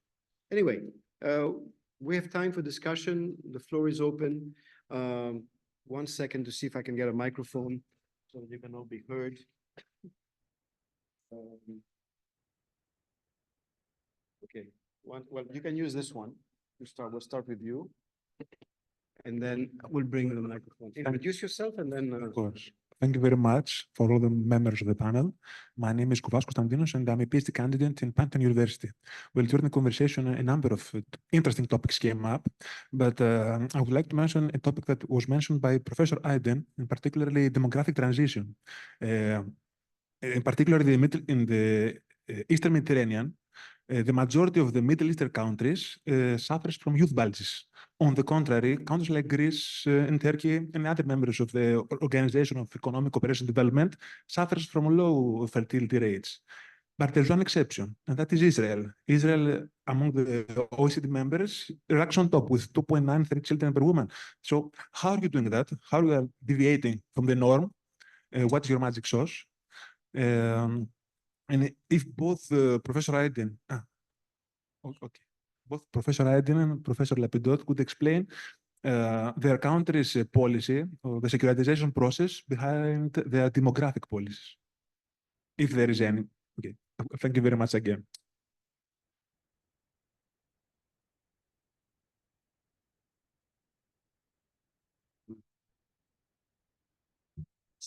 Anyway, we have time for discussion. The floor is open. 1 second to see if I can get a microphone so that you can all be heard. Okay. Well, you can use this one to start. We'll start with you. And then we'll bring the microphone. Introduce yourself and then. Of course. Thank you very much for all the members of the panel. My name is Kouvas Konstantinos, and I'm a PhD candidate in Pantheon University. Well, during the conversation, a number of interesting topics came up, but I would like to mention a topic that was mentioned by Professor Aydin, in particularly demographic transition. In particular, in the Eastern Mediterranean, the majority of the Middle Eastern countries suffers from youth bulges. On the contrary, countries like Greece and Turkey and other members of the Organization of Economic Cooperation and Development suffers from low fertility rates. But there's one exception, and that is Israel. Israel, among the OECD members, ranks on top with 2.93 children per woman. So how are you doing that? How are you deviating from the norm? What's your magic sauce? And if both Professor Aydin, both Professor Aydin and Professor Lapidot could explain their country's policy or the securitization process behind their demographic policies, if there is any. Okay, thank you very much again.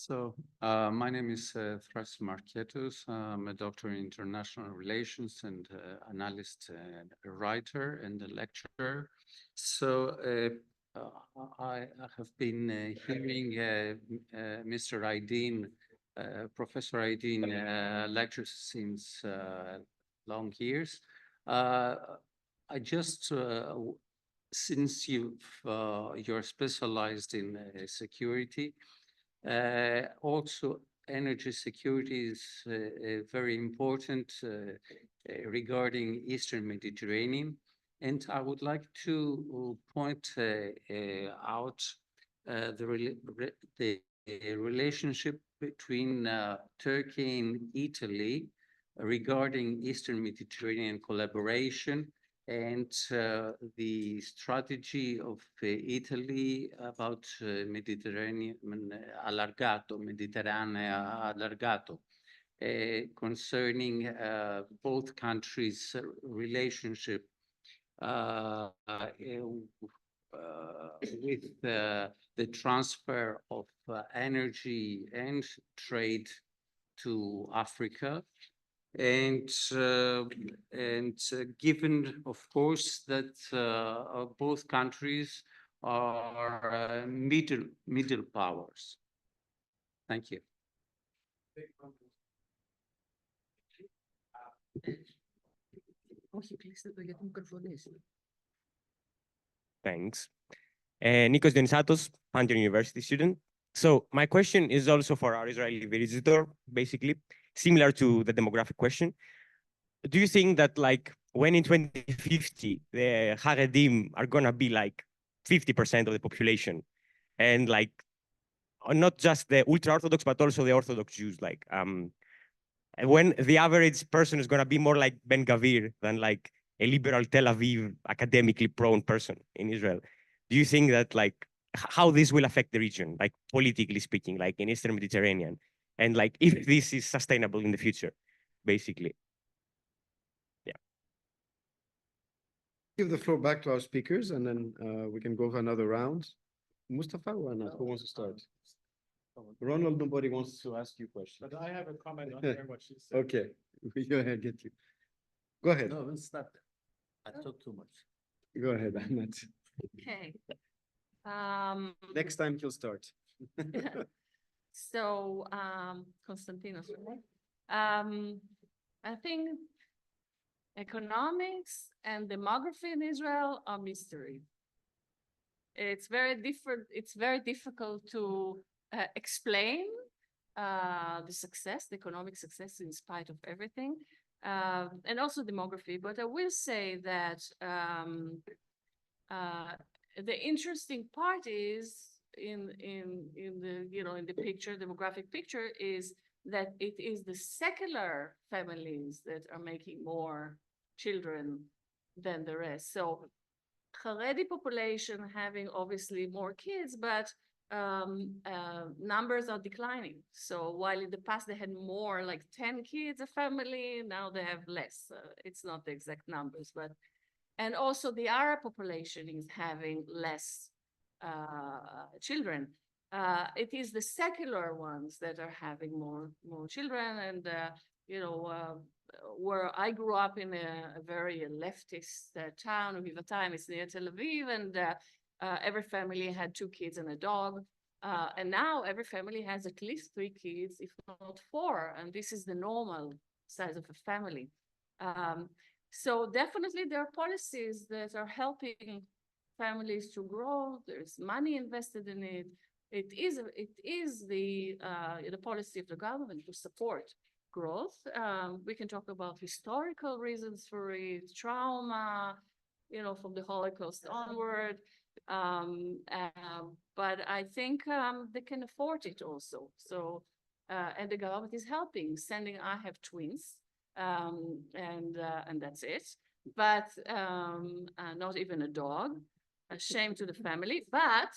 So, my name is Thras Marketos. I'm a doctor in international relations and analyst, writer, and a lecturer. So, I have been hearing Mr. Aydin, Professor Aydin, lectures since long years. I just, since you're specialized in security, also, energy security is very important regarding Eastern Mediterranean. And I would like to point out the relationship between Turkey and Italy regarding Eastern Mediterranean collaboration and the strategy of Italy about Mediterranean allargato, concerning both countries' relationship with the transfer of energy and trade to Africa. And given, of course, that both countries are middle powers. Thank you. Thanks. Nikos Denisatos, Pantheon University student. So my question is also for our Israeli visitor, basically similar to the demographic question. Do you think that like when in 2050, the Haredim are gonna be like 50% of the population, and like not just the ultra-Orthodox, but also the Orthodox Jews, like when the average person is gonna be more like Ben Gavir than like a liberal Tel Aviv academically prone person in Israel, do you think that like how this will affect the region, like politically speaking, like in Eastern Mediterranean, and like if this is sustainable in the future, basically? Yeah. Give the floor back to our speakers, and then we can go for another round. Mustafa or not? Who wants to start? Ronald, nobody wants to ask you questions. But I have a comment on what she said. Okay, go ahead, get you. Go ahead, No, it's not. I talk too much. go ahead, Ahmed. Okay. Next time he'll start. So, Konstantinos, right? I think economics and demography in Israel are mystery. It's very different. It's very difficult to explain the success, the economic success in spite of everything, and also demography. But I will say that the interesting part is in the picture, demographic picture, is that it is the secular families that are making more children than the rest. So Haredi population having obviously more kids, but numbers are declining. So while in the past they had more, like 10 kids a family, now they have less. It's not the exact numbers, but and also the Arab population is having less children. It is the secular ones that are having more children, and where I grew up in a very leftist town of Givatayim, it's near Tel Aviv, and every family had 2 kids and a dog. And now every family has at least 3 kids, if not 4, and this is the normal size of a family. So definitely there are policies that are helping families to grow. There's money invested in it. It is the policy of the government to support growth. We can talk about historical reasons for it, trauma, from the Holocaust onward. But I think they can afford it also. So, and the government is helping, sending. I have twins, and that's it. But not even a dog. A shame to the family. But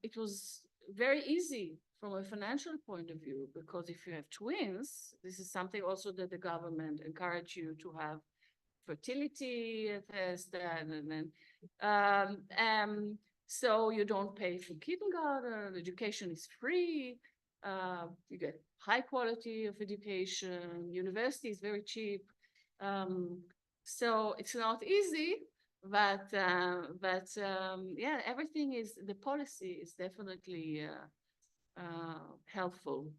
it was very easy from a financial point of view, because if you have twins, this is something also that the government encourage you to have fertility test, So you don't pay for kindergarten, education is free, you get high quality of education, university is very cheap. So it's not easy, but yeah, everything is, the policy is definitely helpful.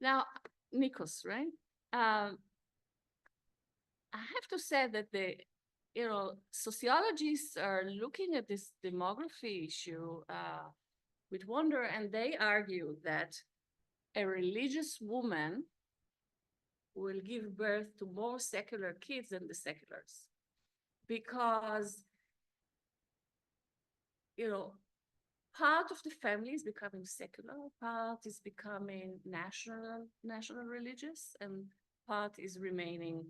Now, Nikos, right? I have to say that sociologists are looking at this demography issue with wonder, and they argue that a religious woman will give birth to more secular kids than the seculars, because part of the family is becoming secular, part is becoming national religious, and part is remaining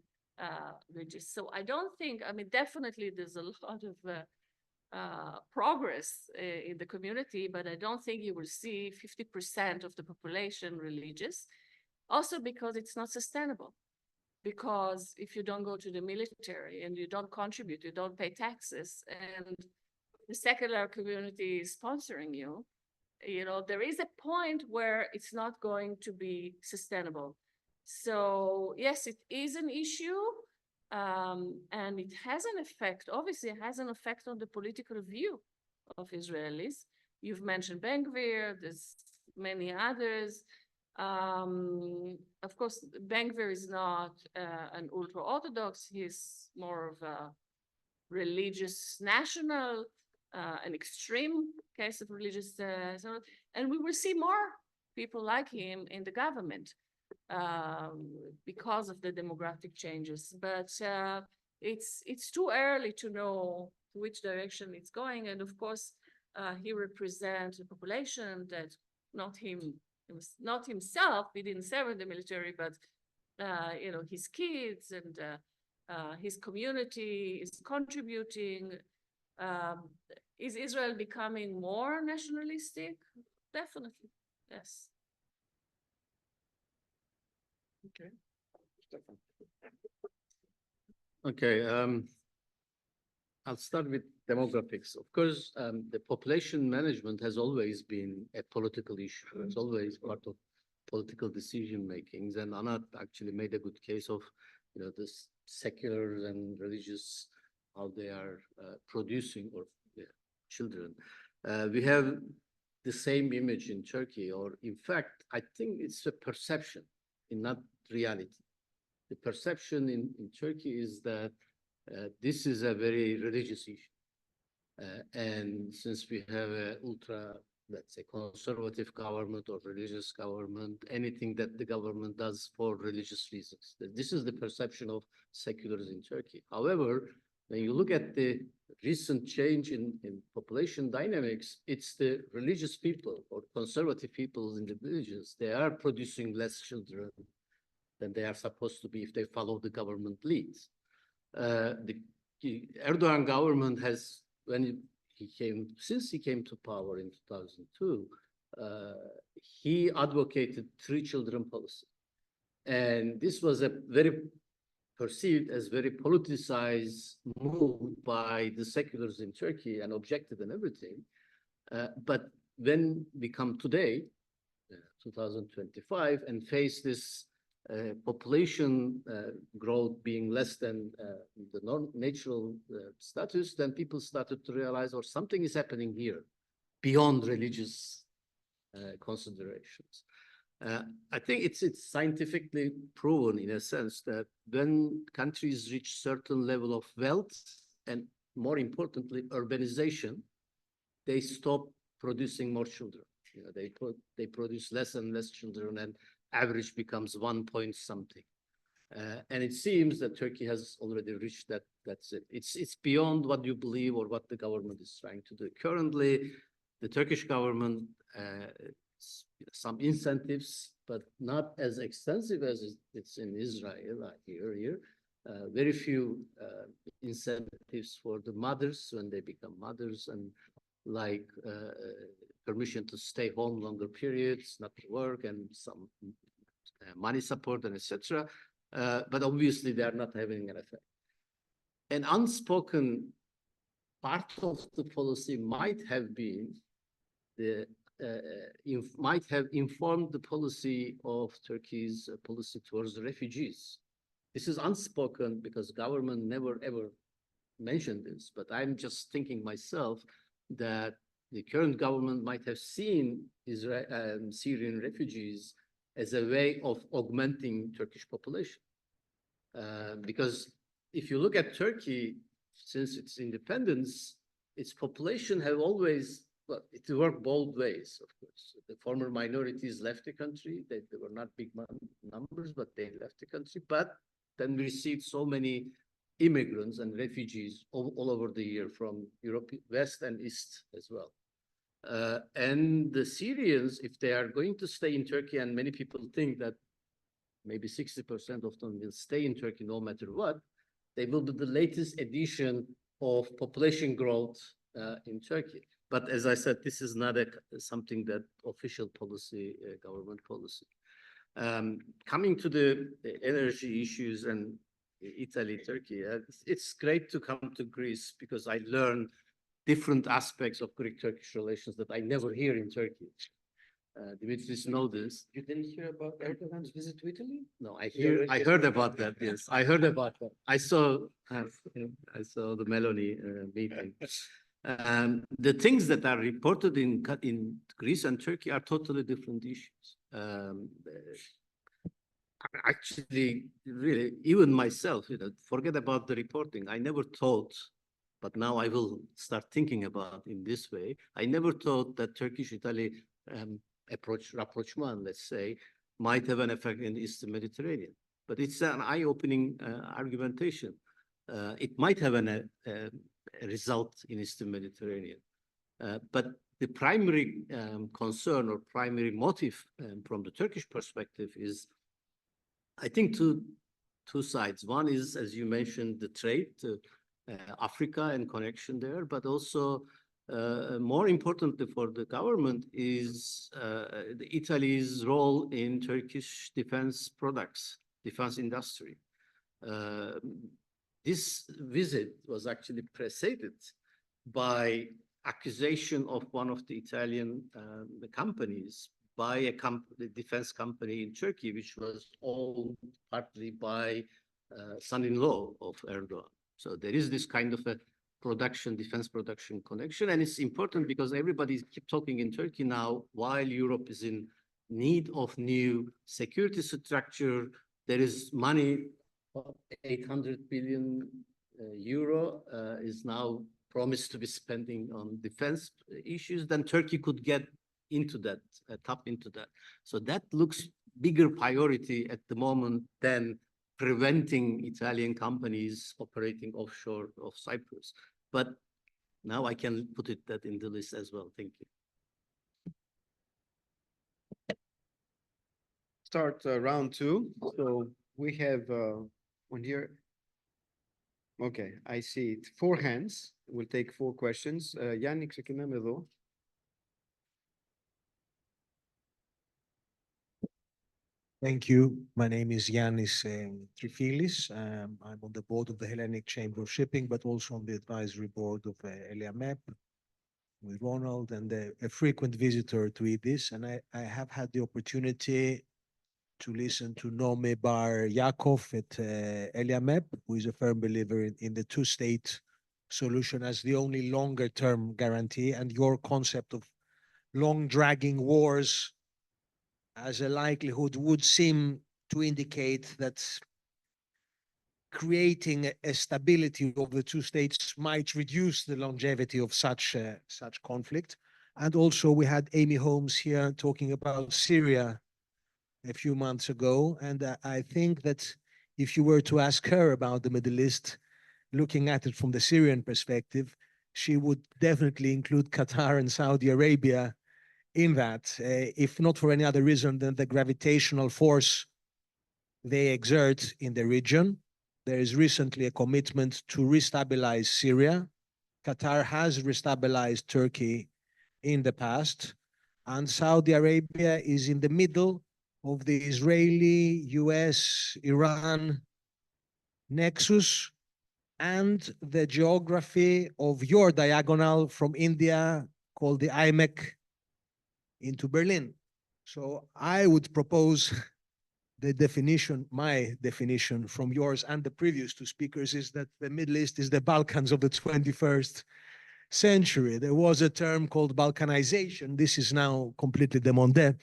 religious. So I don't think, I mean, definitely there's a lot of progress in the community, but I don't think you will see 50% of the population religious. Also because it's not sustainable. Because if you don't go to the military and you don't contribute, you don't pay taxes, and the secular community is sponsoring you, there is a point where it's not going to be sustainable. So yes, it is an issue, and it has an effect, obviously it has an effect on the political view of Israelis. You've mentioned Ben-Gvir, there's many others. Of course, Ben-Gvir is not an ultra-Orthodox, he's more of a religious national, an extreme case of religious, and we will see more people like him in the government because of the demographic changes. But it's too early to know which direction it's going. And of course, he represents a population that not himself, he didn't serve in the military, but his kids and his community is contributing. Is Israel becoming more nationalistic? Definitely, yes. Okay. Stefan. Okay, I'll start with demographics. Of course, the population management has always been a political issue. It's always part of political decision makings, and Anat actually made a good case of, this secular and religious, how they are producing or children. We have the same image in Turkey, or in fact, I think it's a perception and not reality. The perception in Turkey is that this is a very religious issue. And since we have a let's say, conservative government or religious government, anything that the government does for religious reasons. This is the perception of seculars in Turkey. However, when you look at the recent change in population dynamics, it's the religious people or conservative people in the villages. They are producing less children than they are supposed to be if they follow the government leads. The Erdogan government has, since he came to power in 2002, he advocated 3-children policy. And this was perceived as very politicized move by the seculars in Turkey and objected and everything. But when we come today, 2025, and face this population growth being less than the natural status, then people started to realize, or something is happening here beyond religious considerations. I think it's scientifically proven in a sense that when countries reach certain level of wealth and more importantly urbanization, they stop producing more children. They produce less and less children, and average becomes 1 point something. And it seems that Turkey has already reached that. That's it. It's beyond what you believe or what the government is trying to do. Currently, the Turkish government some incentives, but not as extensive as it's in Israel here. Very few incentives for the mothers when they become mothers, and like permission to stay home longer periods, not to work, and some money support and etc. But obviously they are not having an effect. An unspoken part of the policy might have been the might have informed the policy of Turkey's policy towards the refugees. This is unspoken because government never ever mentioned this, but I'm just thinking myself that the current government might have seen Syrian refugees as a way of augmenting Turkish population. Because if you look at Turkey, since its independence, its population have always, well, it worked both ways, of course. The former minorities left the country. They were not big numbers, but they left the country. But then we received so many immigrants and refugees all over the year from Europe, West and East as well. And the Syrians, if they are going to stay in Turkey, and many people think that maybe 60% of them will stay in Turkey no matter what, they will be the latest addition of population growth in Turkey. But as I said, this is not something that official policy, government policy. Coming to the energy issues and Italy, Turkey, it's great to come to Greece because I learned different aspects of Greek-Turkish relations that I never hear in Turkey. Dimitris knows this. You didn't hear about Erdogan's visit to Italy? No, I heard about that. Yes, I heard about that. I saw the Meloni meeting. The things that are reported in Greece and Turkey are totally different issues. Actually, really, even myself, forget about the reporting. I never thought, but now I will start thinking about in this way. I never thought that Turkish-Italy rapprochement, let's say, might have an effect in the Eastern Mediterranean. But it's an eye-opening argumentation. It might have a result in Eastern Mediterranean. But the primary concern or primary motive from the Turkish perspective is, I think, two sides. One is, as you mentioned, the trade to Africa and connection there, but also more importantly for the government is Italy's role in Turkish defense products, defense industry. This visit was actually preceded by accusation of one of the Italian companies by the defense company in Turkey, which was owned partly by son-in-law of Erdogan. So there is this kind of a defense production connection. And it's important because everybody keeps talking in Turkey now, while Europe is in need of new security structure, there is money, 800 billion euro is now promised to be spending on defense issues, then Turkey could get into that, tap into that. So that looks bigger priority at the moment than preventing Italian companies operating offshore of Cyprus. But now I can put that in the list as well. Thank you. Start round two. So we have one here. Okay, I see it. 4 hands. We'll take 4 questions. Yanni, ξεκινάμε εδώ. Thank you. My name is Yannis Trifilis. I'm on the board of the Hellenic Chamber of Shipping, but also on the advisory board of Eliamep with Ronald, and a frequent visitor to EDIS. And I have had the opportunity to listen to Nome Bar Yakov at Eliamep, who is a firm believer in the two-state solution as the only longer-term guarantee, and your concept of long-dragging wars as a likelihood would seem to indicate that creating a stability of the two states might reduce the longevity of such conflict. And also we had Amy Holmes here talking about Syria a few months ago. And I think that if you were to ask her about the Middle East, looking at it from the Syrian perspective, she would definitely include Qatar and Saudi Arabia in that, if not for any other reason than the gravitational force they exert in the region. There is recently a commitment to restabilize Syria. Qatar has restabilized Turkey in the past, and Saudi Arabia is in the middle of the Israeli, US, Iran nexus, and the geography of your diagonal from India called the IMEC into Berlin. So I would propose the definition, my definition from yours and the previous two speakers is that the Middle East is the Balkans of the 21st century. There was a term called Balkanization. This is now completely demandé.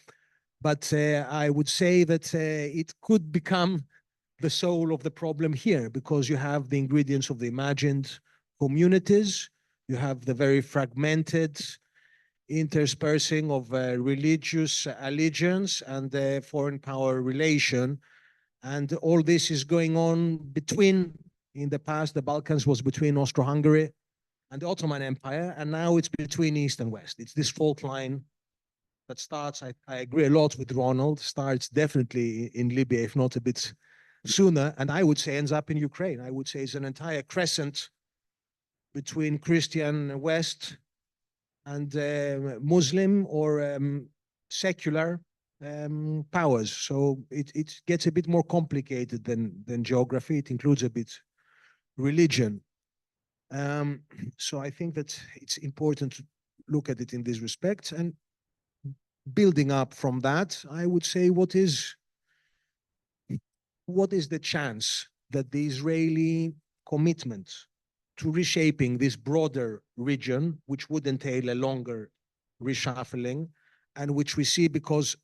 But I would say that it could become the soul of the problem here because you have the ingredients of the imagined communities, you have the very fragmented interspersing of religious allegiance and the foreign power relation. And all this is going on between, in the past, the Balkans was between Austro-Hungary and the Ottoman Empire, and now it's between East and West. It's this fault line that starts, I agree a lot with Ronald, starts definitely in Libya, if not a bit sooner, and I would say ends up in Ukraine. I would say it's an entire crescent between Christian West and Muslim or secular powers. So it gets a bit more complicated than geography. It includes a bit religion. So I think that it's important to look at it in this respect. And building up from that, I would say what is the chance that the Israeli commitment to reshaping this broader region, which would entail a longer reshuffling, and which we see because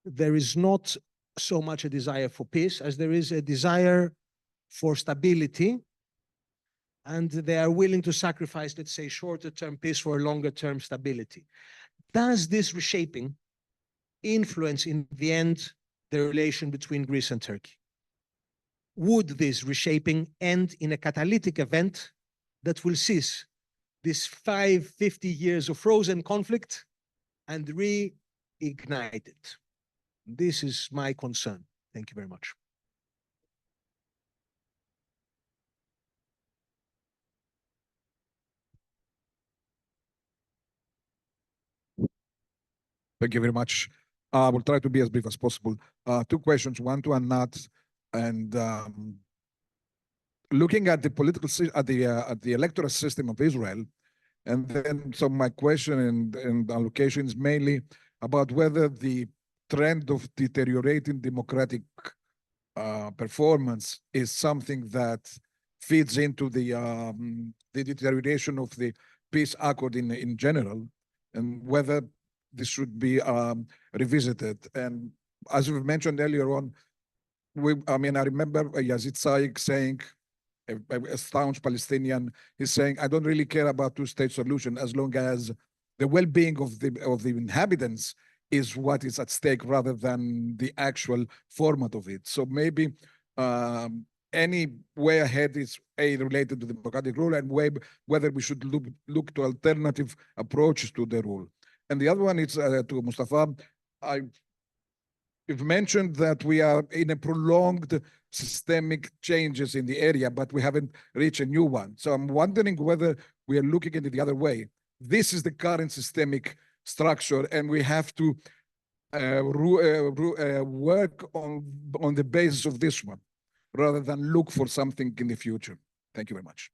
there is not so much a desire for peace as there is a desire for stability, and they are willing to sacrifice, let's say, shorter-term peace for a longer-term stability. Does this reshaping influence, in the end, the relation between Greece and Turkey? Would this reshaping end in a catalytic event that will cease this 50 years of frozen conflict and reignite it? This is my concern. Thank you very much. Thank you very much. I will try to be as brief as possible. Two questions, one to Anat, and looking at the political, at the electoral system of Israel, and then so my question and allocation is mainly about whether the trend of deteriorating democratic performance is something that feeds into the deterioration of the peace accord in general, and whether this should be revisited. And as we've mentioned earlier on, I remember Yazid Saik saying, a staunch Palestinian, he's saying, I don't really care about two-state solution as long as the well-being of the inhabitants is what is at stake rather than the actual format of it. So maybe any way ahead is related to the democratic rule, and whether we should look to alternative approaches to the rule. And the other one is to Mustafa. You've mentioned that we are in a prolonged systemic changes in the area, but we haven't reached a new one. So I'm wondering whether we are looking at it the other way. This is the current systemic structure, and we have to work on the basis of this one, rather than look for something in the future. Thank you very much.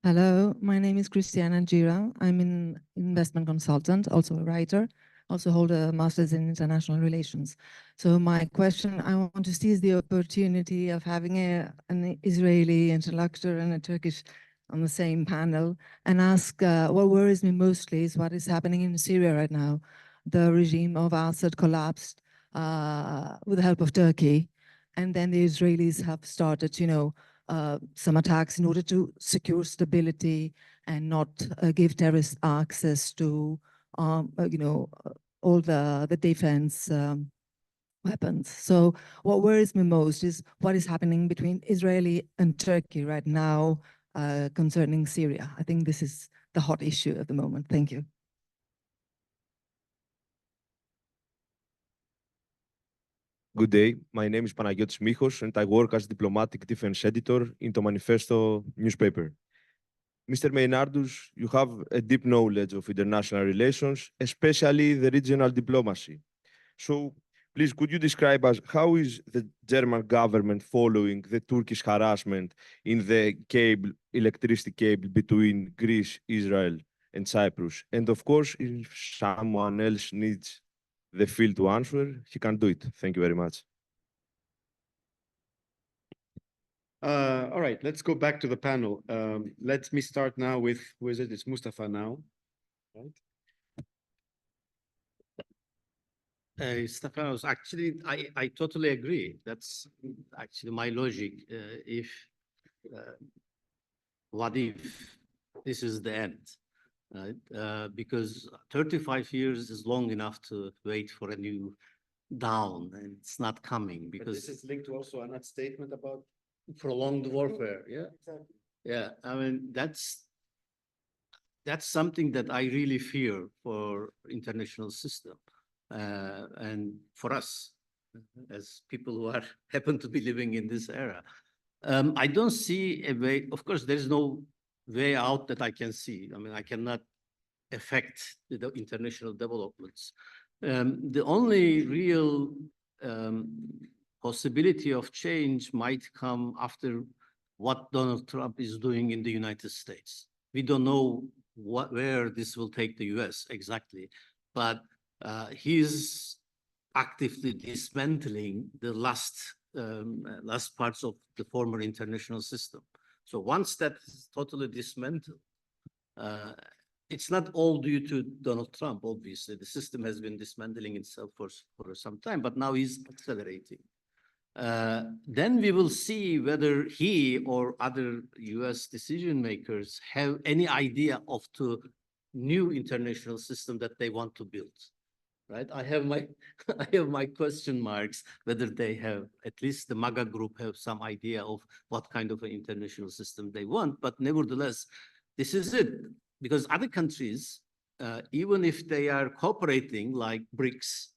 Hello, my name is Christiana Gira. I'm an investment consultant, also a writer, also hold a master's in international relations. So my question, I want to seize the opportunity of having an Israeli interlocutor and a Turkish on the same panel and ask what worries me mostly is what is happening in Syria right now. The regime of Assad collapsed with the help of Turkey, and then the Israelis have started, some attacks in order to secure stability and not give terrorists access to, all the defense weapons. So what worries me most is what is happening between Israeli and Turkey right now concerning Syria. I think this is the hot issue at the moment. Thank you. Good day. My name is Panagiotis Michos, and I work as diplomatic defense editor in the Manifesto newspaper. Mr. Meinardus, you have a deep knowledge of international relations, especially the regional diplomacy. So, please, could you describe us how is the German government following the Turkish harassment in the electricity cable between Greece, Israel, and Cyprus? And of course, if someone else needs the field to answer, he can do it. Thank you very much. All right, let's go back to the panel. Let me start now with, who is it? It's Mustafa now. Right? Stefanos, actually, I totally agree. That's actually my logic. What if this is the end? Right? Because 35 years is long enough to wait for a new dawn, and it's not coming But because this is linked to also another statement about prolonged warfare. Yeah, exactly. yeah. I mean, that's something that I really fear for international system, and for us as people who are happen to be living in this era. I don't see a way. Of course, there is no way out that I can see. I mean, I cannot affect the international developments. The only real possibility of change might come after what Donald Trump is doing in the United States. We don't know where this will take the US exactly, but he's actively dismantling the last parts of the former international system. So once that is totally dismantled, it's not all due to Donald Trump, obviously. The system has been dismantling itself for some time, but now he's accelerating. Then we will see whether he or other US decision makers have any idea of the new international system that they want to build. Right? I have my question marks whether they have, at least the MAGA group have some idea of what kind of an international system they want. But nevertheless, this is it. Because other countries, even if they are cooperating like BRICS,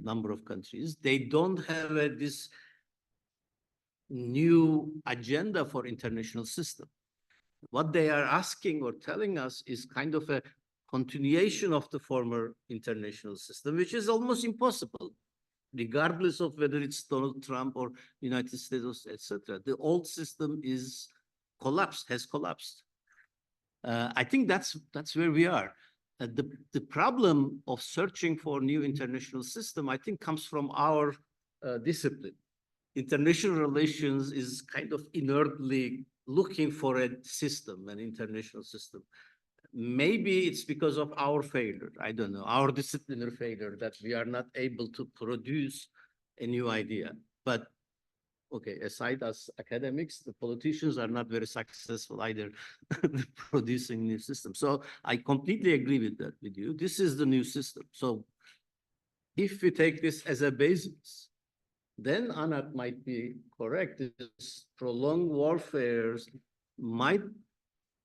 number of countries, they don't have this new agenda for international system. What they are asking or telling us is kind of a continuation of the former international system, which is almost impossible, regardless of whether it's Donald Trump or United States, etc. The old system is has collapsed. I think that's where we are. The problem of searching for new international system, I think, comes from our discipline. International relations is kind of inertly looking for a system, an international system. Maybe it's because of our failure, I don't know, our disciplinary failure, that we are not able to produce a new idea. But okay, aside as academics, the politicians are not very successful either producing new systems. So I completely agree with that with you. This is the new system. So if we take this as a basis, then Anat might be correct. This prolonged warfare might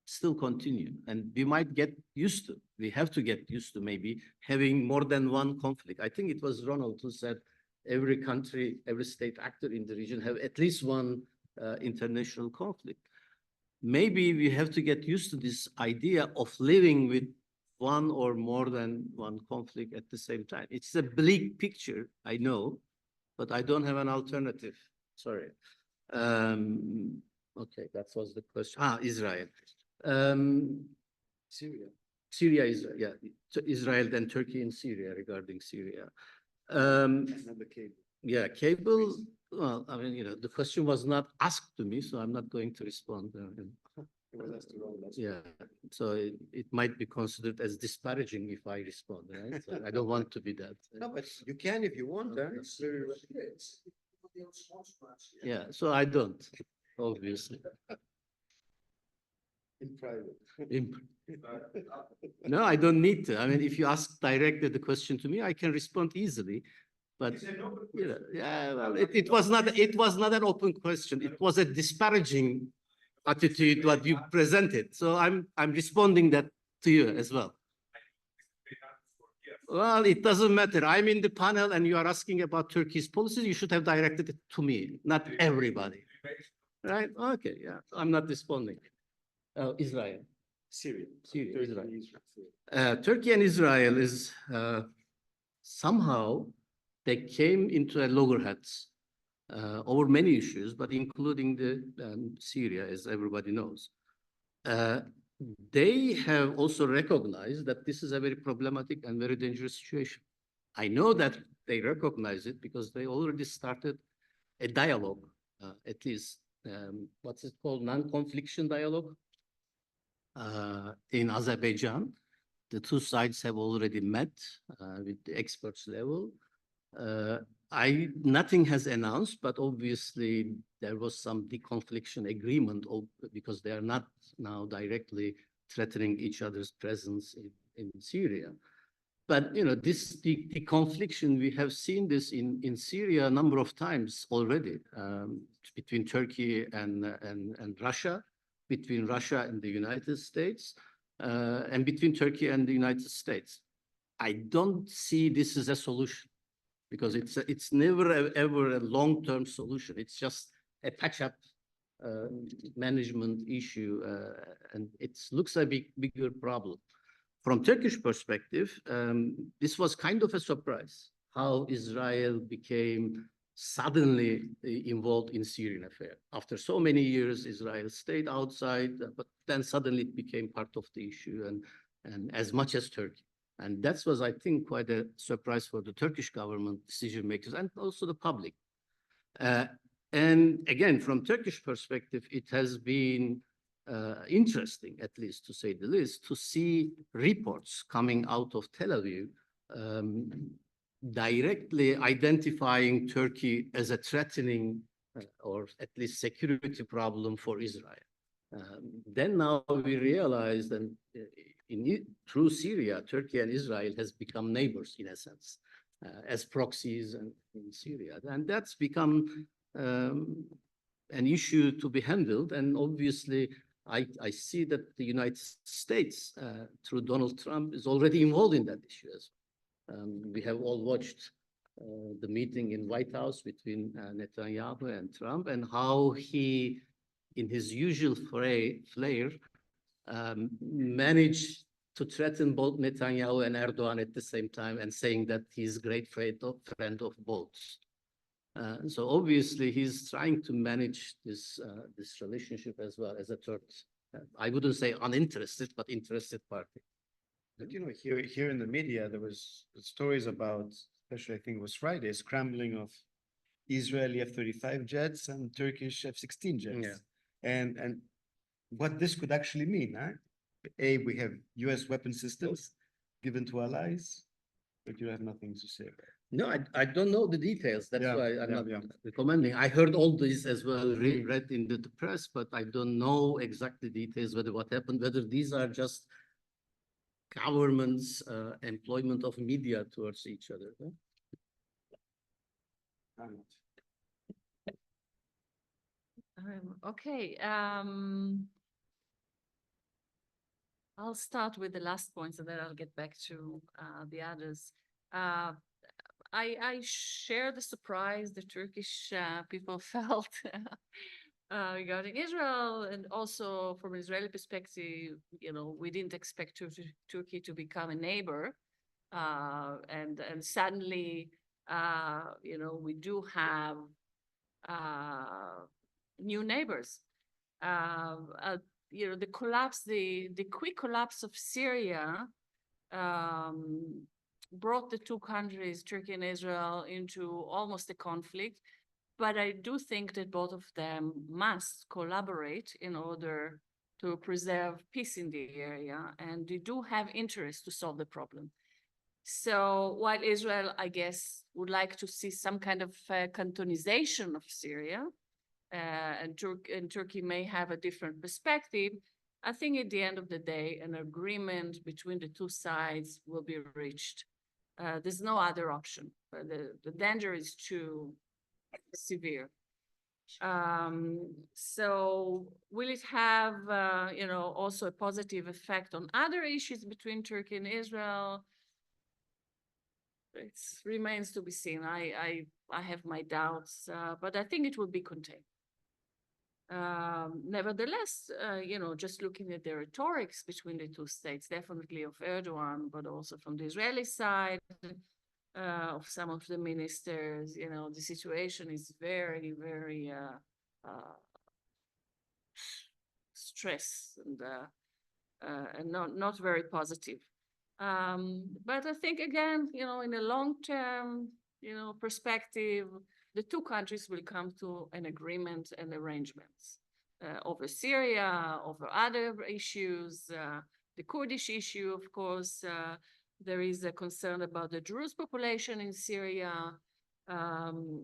still continue, and we might get used to, we have to get used to maybe having more than one conflict. I think it was Ronald who said every country, every state actor in the region have at least one international conflict. Maybe we have to get used to this idea of living with one or more than one conflict at the same time. It's a bleak picture, I know, but I don't have an alternative. Sorry. Okay, that was the question. Israel. Syria, Israel, yeah. So Israel, then Turkey and Syria, regarding Syria. Yeah, cable. Well, I mean, the question was not asked to me, so I'm not going to respond. Yeah, so it might be considered as disparaging if I respond, right? So I don't want to be that. No, but you can if you want. Yeah, so I don't, obviously. In private. No, I don't need to. I mean, if you ask directly the question to me, I can respond easily. But yeah, well, it was not an open question. It was a disparaging attitude what you presented. So I'm responding that to you as well. Well, it doesn't matter. I'm in the panel and you are asking about Turkey's policies. You should have directed it to me, not everybody. Right? Okay, yeah. I'm not responding. Israel. Syria. Syria, Turkey, Israel. Israel. Turkey and Israel is somehow they came into a loggerheads over many issues, but including the Syria, as everybody knows. They have also recognized that this is a very problematic and very dangerous situation. I know that they recognize it because they already started a dialogue, at least what's it called, non-confliction dialogue in Azerbaijan. The two sides have already met with the experts level. Nothing has announced, but obviously there was some deconfliction agreement because they are not now directly threatening each other's presence in Syria. But you know, this deconfliction, we have seen this in Syria a number of times already, between Turkey and Russia, between Russia and the United States, and between Turkey and the United States. I don't see this as a solution because it's never ever a long-term solution. It's just a patch-up management issue, and it looks a bigger problem. From Turkish perspective, this was kind of a surprise how Israel became suddenly involved in Syrian affair. After so many years, Israel stayed outside, but then suddenly it became part of the issue and as much as Turkey. And that was, I think, quite a surprise for the Turkish government decision makers and also the public. And again, from Turkish perspective, it has been interesting, at least to say the least, to see reports coming out of Tel Aviv directly identifying Turkey as a threatening or at least security problem for Israel. Then now we realize that through Syria, Turkey and Israel has become neighbors in a sense, as proxies in Syria. And that's become an issue to be handled. And obviously, I see that the United States, through Donald Trump, is already involved in that issue as well. We have all watched the meeting in White House between Netanyahu and Trump and how he, in his usual flair, managed to threaten both Netanyahu and Erdogan at the same time and saying that he's a great friend of both. So obviously he's trying to manage this relationship as well as a third, I wouldn't say uninterested, but interested party. But you know, here in the media, there was stories about, especially I think it was Friday, scrambling of Israeli F-35 jets and Turkish F-16 jets. Yeah. And what this could actually mean, huh? We have US weapon systems given to allies, but you have nothing to say about it. No, I don't know the details. That's Yeah, why I'm yeah, not yeah. recommending. I heard all this as well, read in the press, but I don't know exactly details, whether what happened, whether these are just government's employment of media towards each other. Huh? Okay. I'll start with the last points and then I'll get back to the others. I share the surprise the Turkish people felt regarding Israel, and also from an Israeli perspective, you know, we didn't expect Turkey to become a neighbor, and suddenly, you know, we do have new neighbors. You know, the quick collapse of Syria brought the two countries, Turkey and Israel, into almost a conflict. But I do think that both of them must collaborate in order to preserve peace in the area, and they do have interest to solve the problem. So while Israel, I guess, would like to see some kind of cantonization of Syria, and Turkey may have a different perspective, I think at the end of the day, an agreement between the two sides will be reached. There's no other option. The danger is too severe. So will it have, you know, also a positive effect on other issues between Turkey and Israel? it remains to be seen. I have my doubts, but I think it will be contained. Nevertheless, just looking at the rhetorics between the two states, definitely of Erdogan, but also from the Israeli side, of some of the ministers, the situation is very, very stressed and not very positive. But I think again, in a long-term, perspective, the two countries will come to an agreement and arrangements over Syria, over other issues, the Kurdish issue, of course. There is a concern about the Druze population in Syria.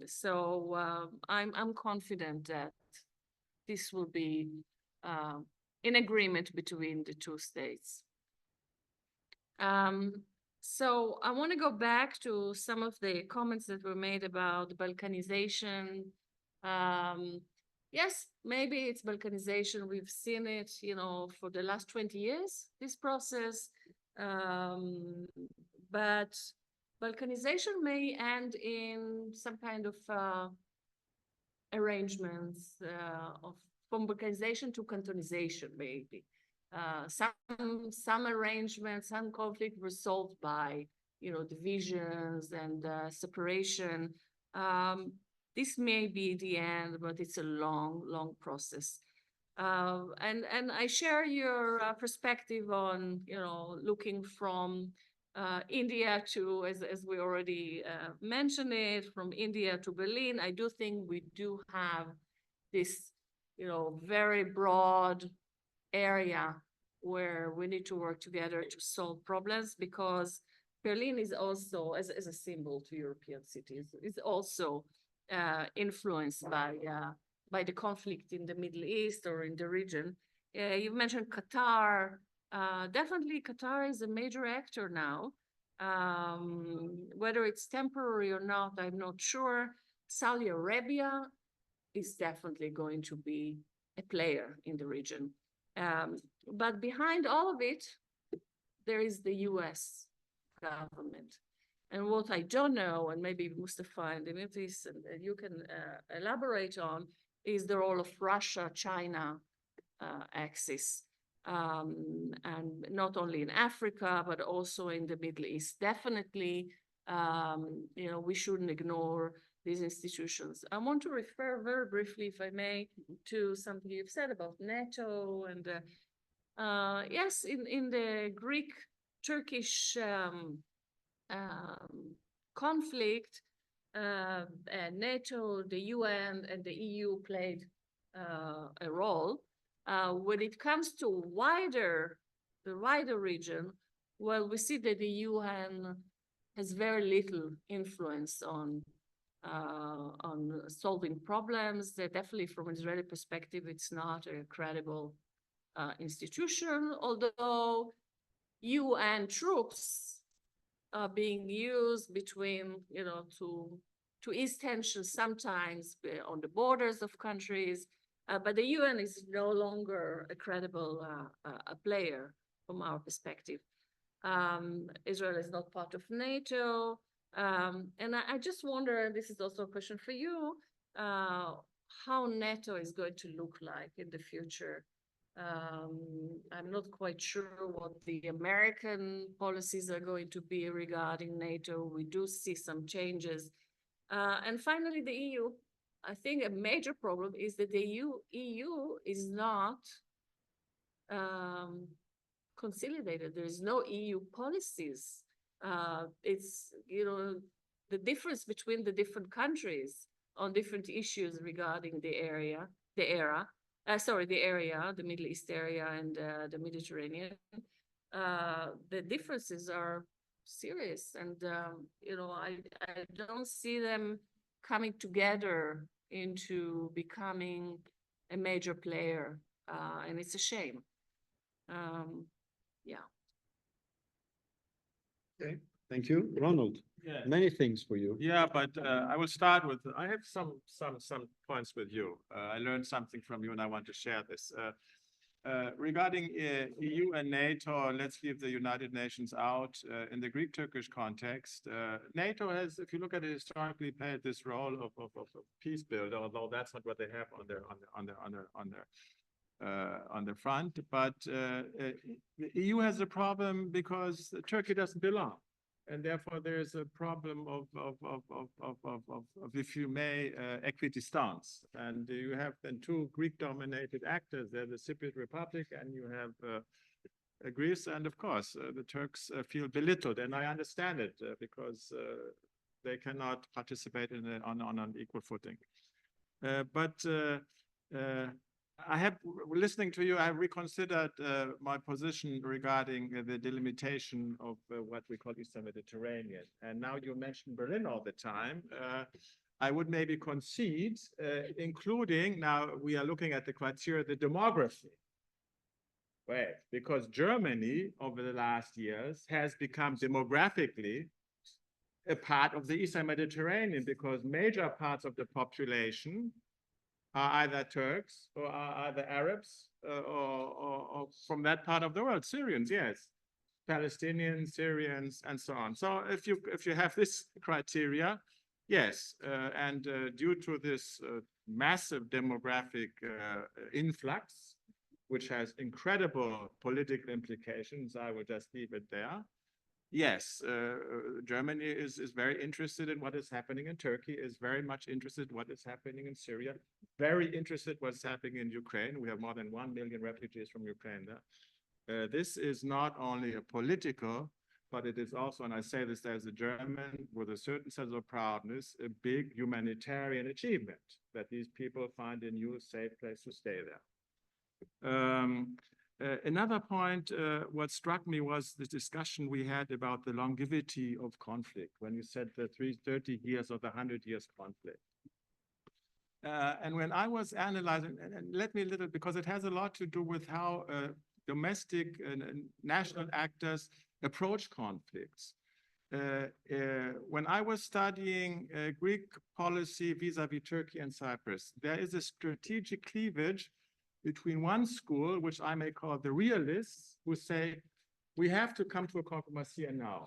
So I'm confident that this will be in agreement between the two states. So I want to go back to some of the comments that were made about Balkanization. Yes, maybe it's Balkanization. We've seen it, for the last 20 years, this process. But Balkanization may end in some kind of arrangements from Balkanization to cantonization, maybe. Some arrangements, some conflict were solved by, divisions and separation. This may be the end, but it's a long, long process. And I share your perspective on, looking from India to, as we already mentioned it, from India to Berlin. I do think we do have this, very broad area where we need to work together to solve problems, because Berlin is also, as a symbol to European cities, is also influenced by the conflict in the Middle East or in the region. You mentioned Qatar. Definitely Qatar is a major actor now. Whether it's temporary or not, I'm not sure. Saudi Arabia is definitely going to be a player in the region. But behind all of it, there is the US government. And what I don't know, and maybe Mustafa and Dimitris, and you can elaborate on, is the role of Russia-China axis. And not only in Africa, but also in the Middle East. Definitely, we shouldn't ignore these institutions. I want to refer very briefly, if I may, to something you've said about NATO. And yes, in the Greek-Turkish conflict, NATO, the UN, and the EU played a role. When it comes to the wider region, well, we see that the UN has very little influence on solving problems. Definitely from an Israeli perspective, it's not a credible institution, although UN troops are being used between, to ease tensions sometimes on the borders of countries. But the UN is no longer a credible player from our perspective. Israel is not part of NATO. And I just wonder, and this is also a question for you, how NATO is going to look like in the future. I'm not quite sure what the American policies are going to be regarding NATO. We do see some changes. And finally, the EU. I think a major problem is that the EU is not consolidated. There is no EU policies. It's, the difference between the different countries on different issues regarding the Middle East area and the Mediterranean. The differences are serious, and I don't see them coming together into becoming a major player, and it's a shame. Yeah. Okay, thank you. Ronald, Yeah. many things for you. Yeah, but I will start with, I have some points with you. I learned something from you and I want to share this. Regarding EU and NATO, let's leave the United Nations out. In the Greek-Turkish context, NATO has, if you look at it historically, played this role of peace builder, although that's not what they have on their front. But the EU has a problem because Turkey doesn't belong. And therefore, there's a problem of if you may, equidistance. And you have then two Greek-dominated actors. They're the Cypriot Republic, and you have Greece. And of course, the Turks feel belittled, and I understand it because they cannot participate on an equal footing. Listening to you, I have reconsidered my position regarding the delimitation of what we call Eastern Mediterranean. And now you mention Berlin all the time. I would maybe concede, including, now we are looking at the criteria, the demography. Right, because Germany over the last years has become demographically a part of the Eastern Mediterranean because major parts of the population are either Turks or are either Arabs or from that part of the world, Syrians, yes, Palestinians, Syrians, and so on. So if you have this criteria, yes, and due to this massive demographic influx, which has incredible political implications, I will just leave it there. Yes, Germany is very interested in what is happening in Turkey, is very much interested in what is happening in Syria, very interested in what's happening in Ukraine. We have more than 1 million refugees from Ukraine there. This is not only a political, but it is also, and I say this as a German with a certain sense of proudness, a big humanitarian achievement that these people find a new safe place to stay there. Another point, what struck me was the discussion we had about the longevity of conflict, when you said the 30 years or the 100 years conflict. And when I was analyzing, and let me a little, because it has a lot to do with how domestic and national actors approach conflicts. When I was studying Greek policy vis-a-vis Turkey and Cyprus, there is a strategic cleavage between one school, which I may call the realists, who say, we have to come to a compromise here now.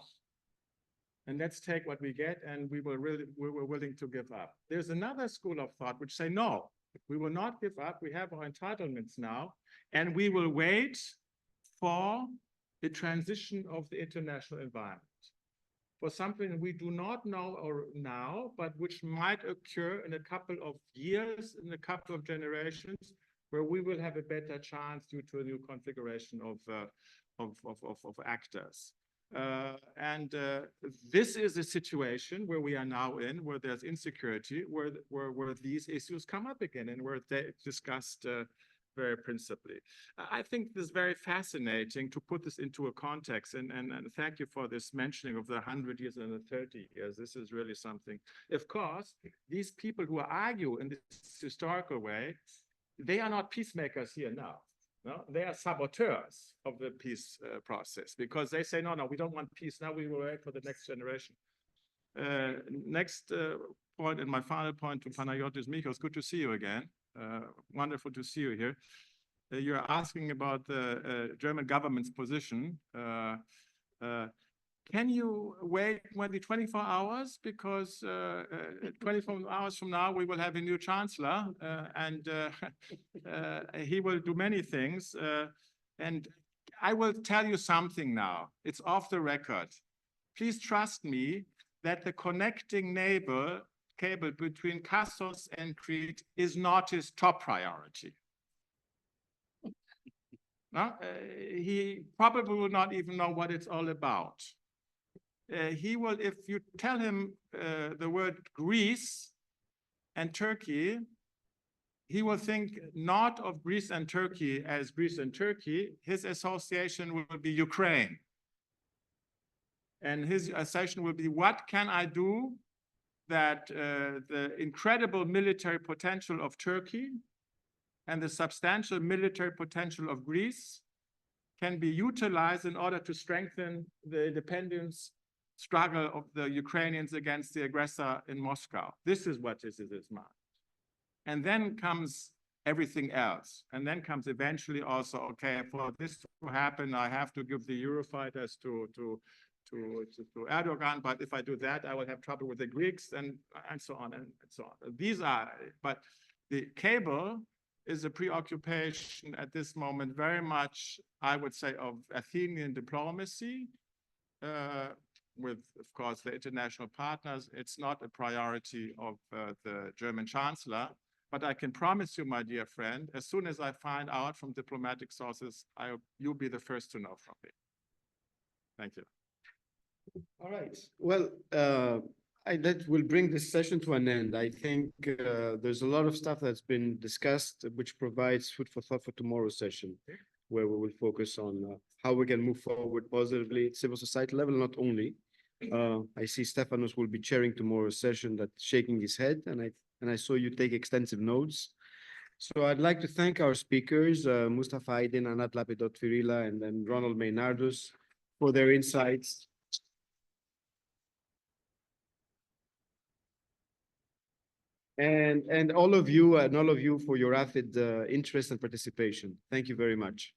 And let's take what we get, and we were willing to give up. There's another school of thought which say, no, we will not give up. We have our entitlements now, and we will wait for the transition of the international environment, for something we do not know or now, but which might occur in a couple of years, in a couple of generations, where we will have a better chance due to a new configuration of actors. This is a situation where we are now in, where there's insecurity, where these issues come up again, and where they discussed very principally. I think this is very fascinating to put this into a context, and thank you for this mentioning of the 100 years and the 30 years. This is really something. Of course, these people who argue in this historical way, they are not peacemakers here now. No, they are saboteurs of the peace process, because they say, no, we don't want peace now. We will wait for the next generation. Next point, and my final point to Panagiotis Michos, good to see you again. Wonderful to see you here. You're asking about the German government's position. Can you wait maybe 24 hours? Because 24 hours from now, we will have a new chancellor, and he will do many things. And I will tell you something now. It's off the record. Please trust me that the connecting cable between Kassos and Crete is not his top priority. No? He probably will not even know what it's all about. He will, if you tell him the word Greece and Turkey, he will think not of Greece and Turkey as Greece and Turkey. His association will be Ukraine. And his association will be, what can I do that the incredible military potential of Turkey and the substantial military potential of Greece can be utilized in order to strengthen the independence struggle of the Ukrainians against the aggressor in Moscow. This is what is in his mind. And then comes everything else. And then comes eventually also, okay, for this to happen, I have to give the Eurofighters to Erdogan, but if I do that, I will have trouble with the Greeks and so on and so on. These are, but the cable is a preoccupation at this moment very much, I would say, of Athenian diplomacy, with, of course, the international partners. It's not a priority of the German Chancellor, but I can promise you, my dear friend, as soon as I find out from diplomatic sources, you'll be the first to know from me. Thank you. All right. Well, that will bring this session to an end. I think there's a lot of stuff that's been discussed, which provides food for thought for tomorrow's session, where we will focus on how we can move forward positively at civil society level, not only. I see Stefanos will be chairing tomorrow's session, that's shaking his head, and I saw you take extensive notes. So I'd like to thank our speakers, Mustafa Aydin, Anat Lapidot-Firila, and then Ronald Maynardus, for their insights. And all of you for your avid interest and participation. Thank you very much.